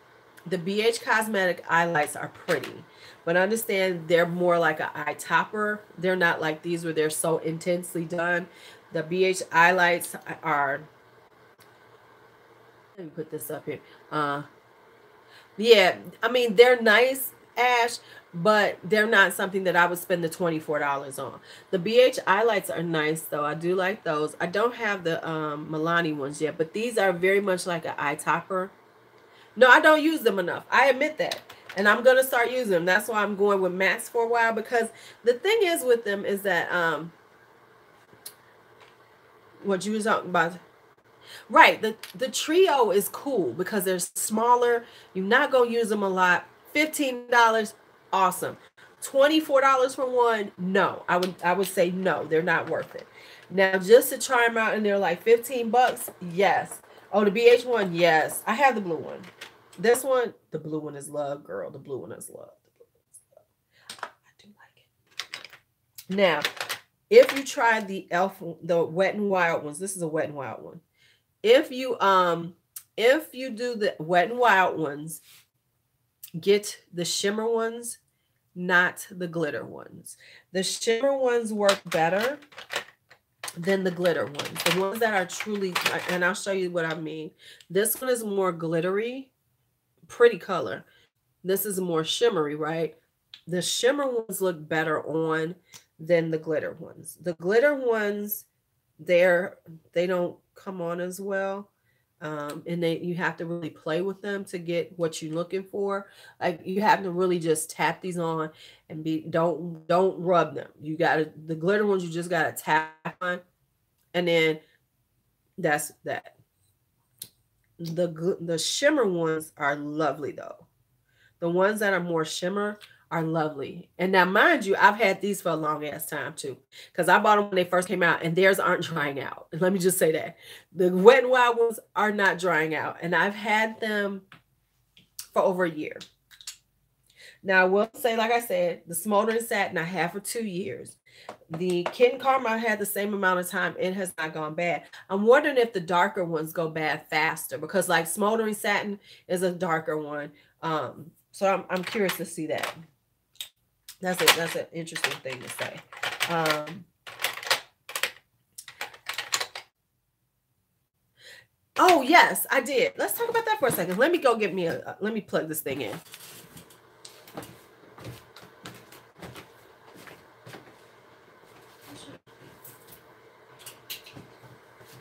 The BH Cosmetic eye lights are pretty, but understand they're more like an eye topper. They're not like these where they're so intensely done. The BH eye lights are, let me put this up here. Yeah, I mean, they're nice, Ash, but they're not something that I would spend the $24 on. The BH eye lights are nice, though. I do like those. I don't have the Milani ones yet, but these are very much like an eye topper. No, I don't use them enough. I admit that. And I'm going to start using them. That's why I'm going with mattes for a while, because the thing is with them is that what you were talking about. Right. The trio is cool because they're smaller. You're not going to use them a lot. $15, awesome. $24 for one, no. I would say no, they're not worth it. Now, just to try them out and they're like $15, yes. Oh, the BH one, yes. I have the blue one. This one, the blue one is love, girl. The blue one is love. I do like it. Now, if you try the Wet n Wild ones, this is a Wet n Wild one. If you do the Wet n Wild ones, get the shimmer ones, not the glitter ones. The shimmer ones work better than the glitter ones. The ones that are truly, and I'll show you what I mean. This one is more glittery, pretty color. This is more shimmery, right? The shimmer ones look better on than the glitter ones. The glitter ones, they don't come on as well. And you have to really play with them to get what you're looking for. Like you have to really just tap these on and don't rub them. You gotta, the glitter ones, you just gotta tap on, and then that's that. The shimmer ones are lovely though. The ones that are more shimmer are lovely. And now, mind you, I've had these for a long ass time too, because I bought them when they first came out, and theirs aren't drying out. Let me just say that the Wet n Wild ones are not drying out, and I've had them for over a year. Now, I will say, like I said, the Smoldering Satin I had for 2 years. The Kitten Karma I had the same amount of time. It has not gone bad. I'm wondering if the darker ones go bad faster, because like Smoldering Satin is a darker one. So I'm curious to see that. That's an interesting thing to say. Oh yes, I did. Let's talk about that for a second. Let me go get me let me plug this thing in.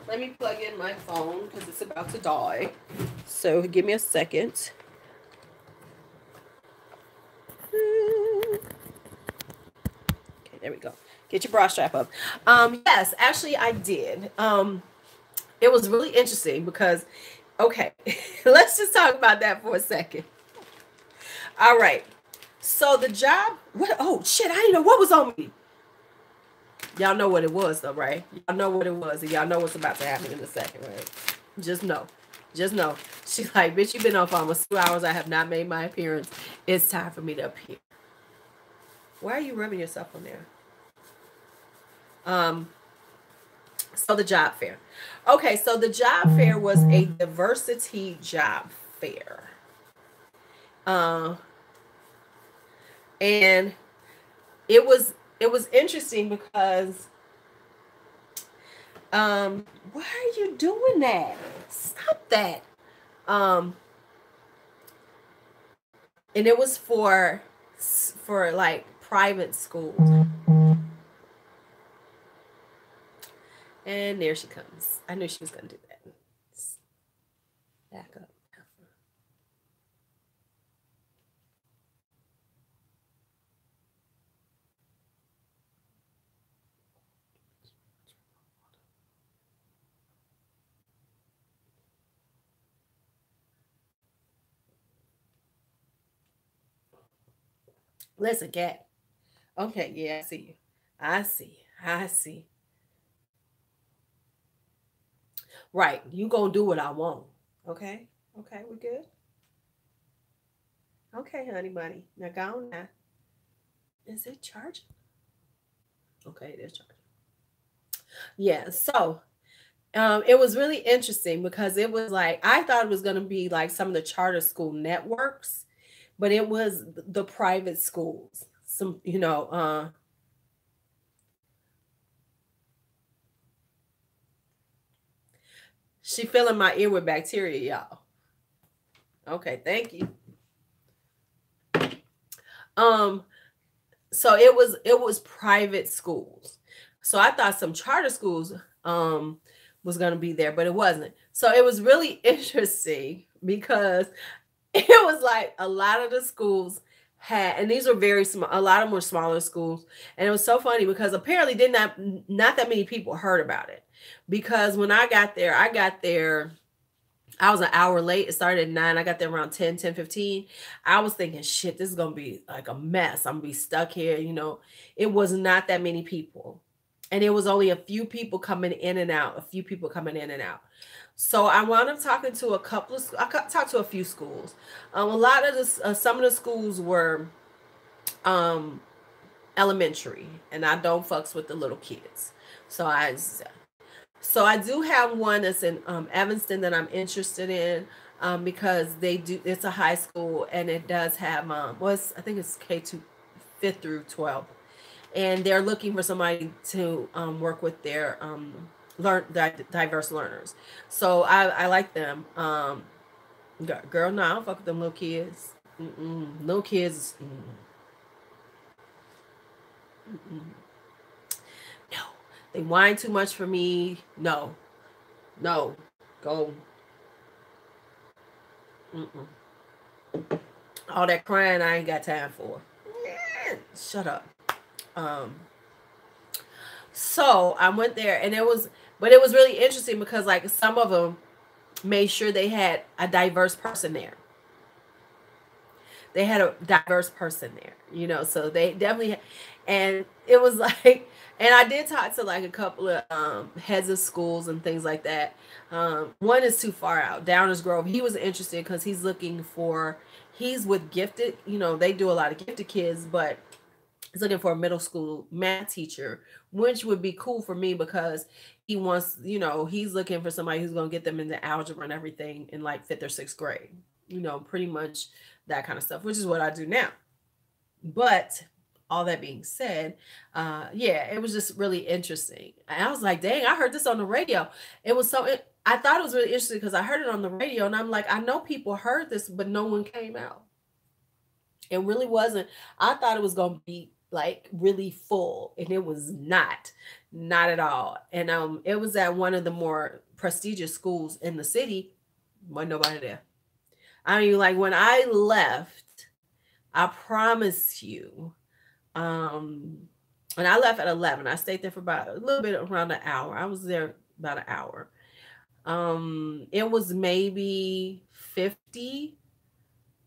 Let me plug in my phone because it's about to die. So give me a second. Okay, there we go. Get your bra strap up. Yes, actually I did. It was really interesting because, okay, let's just talk about that for a second. All right. So the job, oh shit, I didn't know what was on me. Y'all know what it was though, right? Y'all know what it was, and y'all know what's about to happen in a second, right? Just know. Just know. She's like, bitch, you've been up for almost 2 hours. I have not made my appearance. It's time for me to appear. Why are you rubbing yourself on there? So the job fair. Okay, so the job fair was a diversity job fair. And it was interesting because Why are you doing that? Stop that. Um, and it was for like private schools. And there she comes. I knew she was gonna do that. Back up. Listen, cat. Okay, yeah, I see you. I see. I see. Right. You gonna do what I want. Okay. Okay, we good? Okay, honey bunny. Now go on now. Is it charging? Okay, it is charging. Yeah, so it was really interesting because it was like I thought it was gonna be like some of the charter school networks, but it was the private schools. Some, she filling my ear with bacteria, y'all. Okay, thank you. Um, so it was private schools. So I thought some charter schools was gonna be there, but it wasn't. So it was really interesting because it was like a lot of the schools had, and these were very small, a lot of them were smaller schools. And it was so funny because apparently did not that many people heard about it. Because when I got there, I was an hour late. It started at 9. I got there around 10:15. I was thinking, shit, this is gonna be like a mess. I'm gonna be stuck here. It was not that many people. And it was only a few people coming in and out, a few people coming in and out. So I wound up talking to talked to a few schools. A lot of some of the schools were um elementary, and I don't fucks with the little kids. So I do have one that's in Evanston that I'm interested in, because it's a high school and it does have I think it's K2 5th through 12th, and they're looking for somebody to work with their diverse learners. So I like them. Girl, no, I don't fuck with them little kids. Little kids. No, they whine too much for me. No, no, go. Mm-mm. All that crying, I ain't got time for. Shut up. Um, so I went there, and but it was really interesting because like some of them made sure they had a diverse person there. They had a diverse person there. So they definitely and it was like, and I did talk to like a couple of heads of schools and things like that. One is too far out, Downers Grove. He was interested because he's with gifted. They do a lot of gifted kids, but he's looking for a middle school math teacher, which would be cool for me because he's looking for somebody who's going to get them into algebra and everything in like 5th or 6th grade. Pretty much that kind of stuff, which is what I do now. But all that being said, yeah, it was just really interesting. And I was like, dang, I heard this on the radio. I thought it was really interesting because I heard it on the radio, and I'm like, I know people heard this, but no one came out. It really wasn't. I thought it was going to be like really full, and it was not at all. And it was at one of the more prestigious schools in the city. Wasn't nobody there. I mean, like when I left, I promise you, and I left at 11. I stayed there for about a little bit around an hour. I was there about an hour. It was maybe 50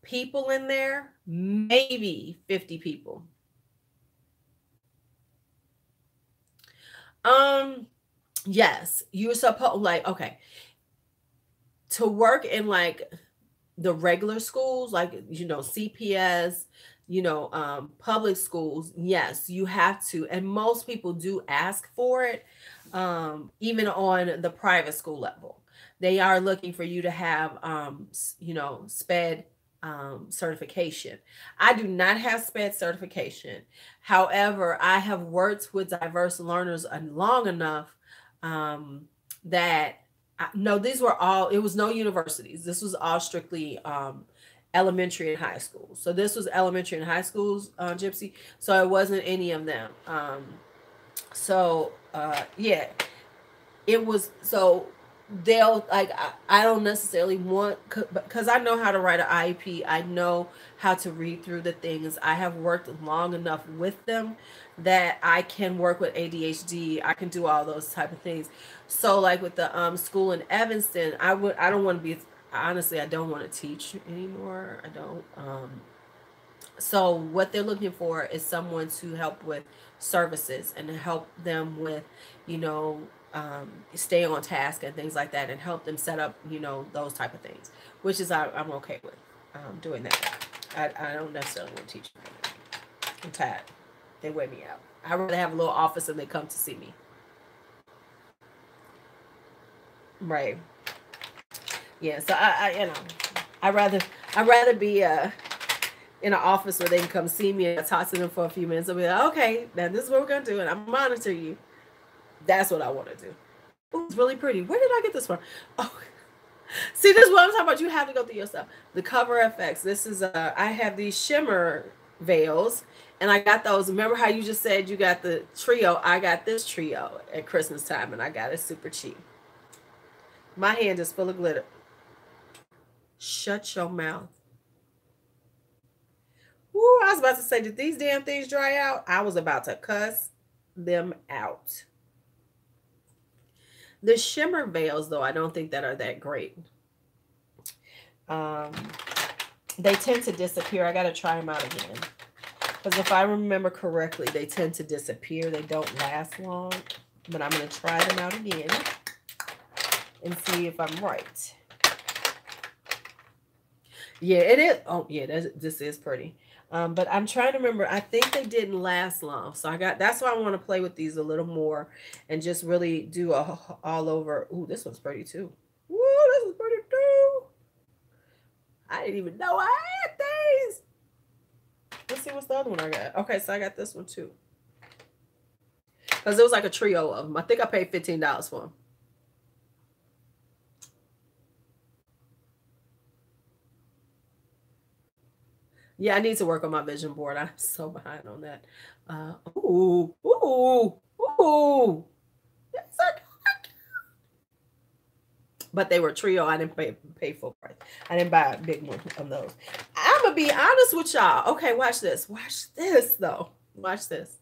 people in there, maybe 50 people. Yes, you were supposed, like, okay, to work in like the regular schools, like CPS, public schools. Yes, you have to, and most people do ask for it. Even on the private school level, they are looking for you to have SPED certification. I do not have SPED certification. However, I have worked with diverse learners long enough that no, these were all, it was no universities. This was all strictly elementary and high school. So this was elementary and high schools, Gypsy. So it wasn't any of them. Yeah, it was, so they'll like, I don't necessarily want, because I know how to write an IEP. I know how to read through the things. I have worked long enough with them that I can work with ADHD. I can do all those type of things. So like with the school in Evanston, I don't want to be, honestly, I don't want to teach anymore. I don't. So what they're looking for is someone to help with services and to help them with, you know, stay on task and things like that, and help them set up, you know, those type of things, which is I'm okay with doing that. I don't necessarily want to teach them. I'm tired. They wear me out. I'd rather have a little office and they come to see me. Right. Yeah. So I you know, I'd rather be in an office where they can come see me and I talk to them for a few minutes. I'll be like, okay, now this is what we're gonna do, and I'm monitor you. That's what I want to do. Oh, it's really pretty. Where did I get this from? Oh, see, this is what I'm talking about. You have to go through your stuff. The cover FX. This is I have these shimmer veils, and I got those. Remember how you just said you got the trio? I got this trio at Christmas time, and I got it super cheap. My hand is full of glitter. Shut your mouth. Ooh, I was about to say, did these damn things dry out? I was about to cuss them out. The shimmer veils, though, I don't think that are that great. They tend to disappear. I got to try them out again. Because if I remember correctly, they tend to disappear. They don't last long. But I'm going to try them out again and see if I'm right. Yeah, it is. Oh, yeah, this is pretty. But I'm trying to remember. I think they didn't last long. So that's why I want to play with these a little more and just really do a all over. Ooh, this one's pretty too. Ooh, this is pretty too. I didn't even know I had these. Let's see what's the other one I got. Okay, so I got this one too. Because it was like a trio of them. I think I paid $15 for them. Yeah, I need to work on my vision board. I'm so behind on that. Ooh. But they were trio. I didn't pay full price. I didn't buy a big one of those. I'm going to be honest with y'all. Okay, watch this. Watch this, though. Watch this.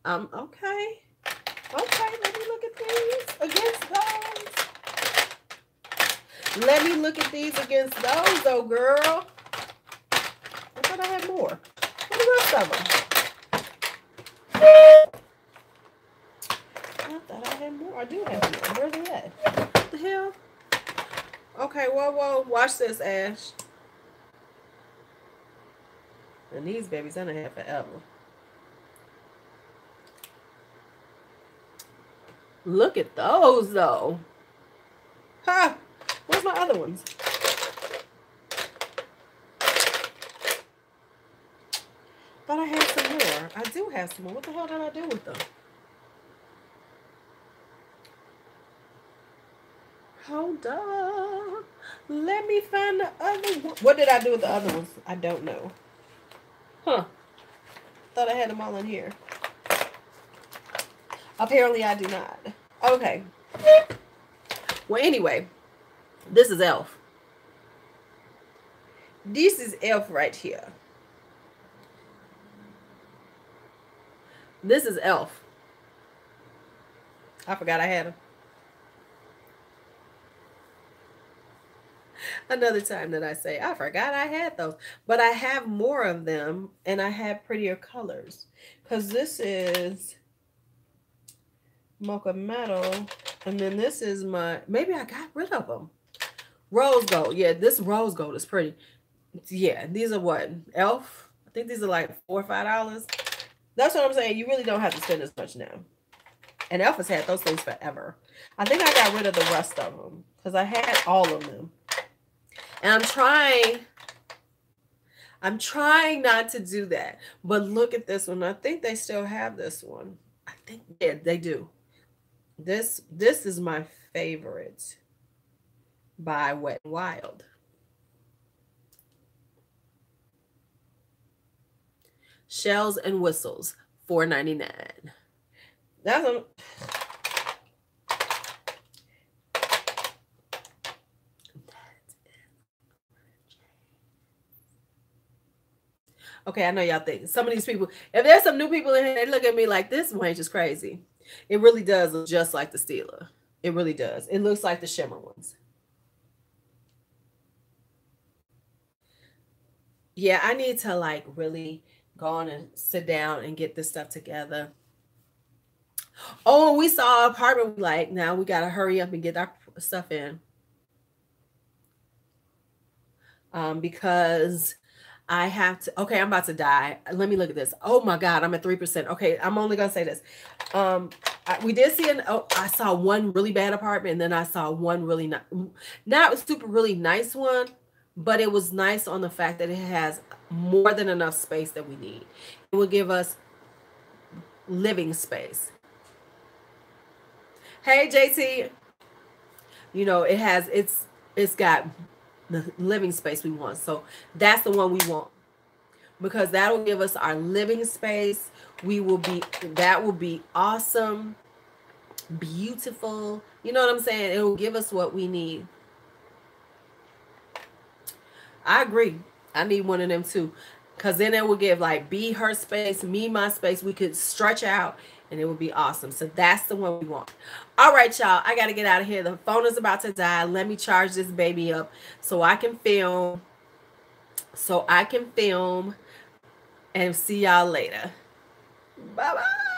Okay. Okay, let me look at these against those. Let me look at these against those, though, girl. I thought I had more. What are the rest of them? I thought I had more. I do have more. Where are they at? What the hell? Okay, whoa. Watch this, Ash. And these babies, I don't have forever. Look at those, though. Ha! Where's my other ones? Thought I had some more. I do have some more. What the hell did I do with them? Hold on. Let me find the other one. What did I do with the other ones? I don't know. Huh. Thought I had them all in here. Apparently I do not. Okay. Well, anyway, this is Elf. This is Elf right here. This is Elf. I forgot I had them. Another time that I say, I forgot I had those. But I have more of them, and I have prettier colors. Because this is mocha metal, and then this is my, maybe I got rid of them. Rose gold. Yeah, this rose gold is pretty. Yeah, these are what? Elf? I think these are like $4 or $5. That's what I'm saying. You really don't have to spend as much now. And Elf has had those things forever. I think I got rid of the rest of them because I had all of them. And I'm trying not to do that. But look at this one. I think they still have this one. I think, yeah, they do. This is my favorite by Wet n Wild. Shells and Whistles, $4.99. That's a okay, I know y'all think some of these people, if there's some new people in here, they look at me like this range is crazy. It really does look just like the Stila. It really does. It looks like the shimmer ones. Yeah, I need to like really go on and sit down and get this stuff together. Oh, we saw an apartment. Like, now we got to hurry up and get our stuff in. Because I have to, okay, I'm about to die. Let me look at this. Oh my God, I'm at 3%. Okay, I'm only going to say this. We did see I saw one really bad apartment, and then I saw one really not super really nice one, but it was nice on the fact that it has more than enough space that we need. It will give us living space. Hey, JT. You know, it's got the living space we want. So that's the one we want, because that will give us our living space. That will be awesome, beautiful. You know what I'm saying? It will give us what we need. I agree. I need one of them too, because then it will give like B her space, me my space. We could stretch out and it would be awesome. So that's the one we want. All right, y'all. I got to get out of here. The phone is about to die. Let me charge this baby up so I can film. And see y'all later. Bye-bye.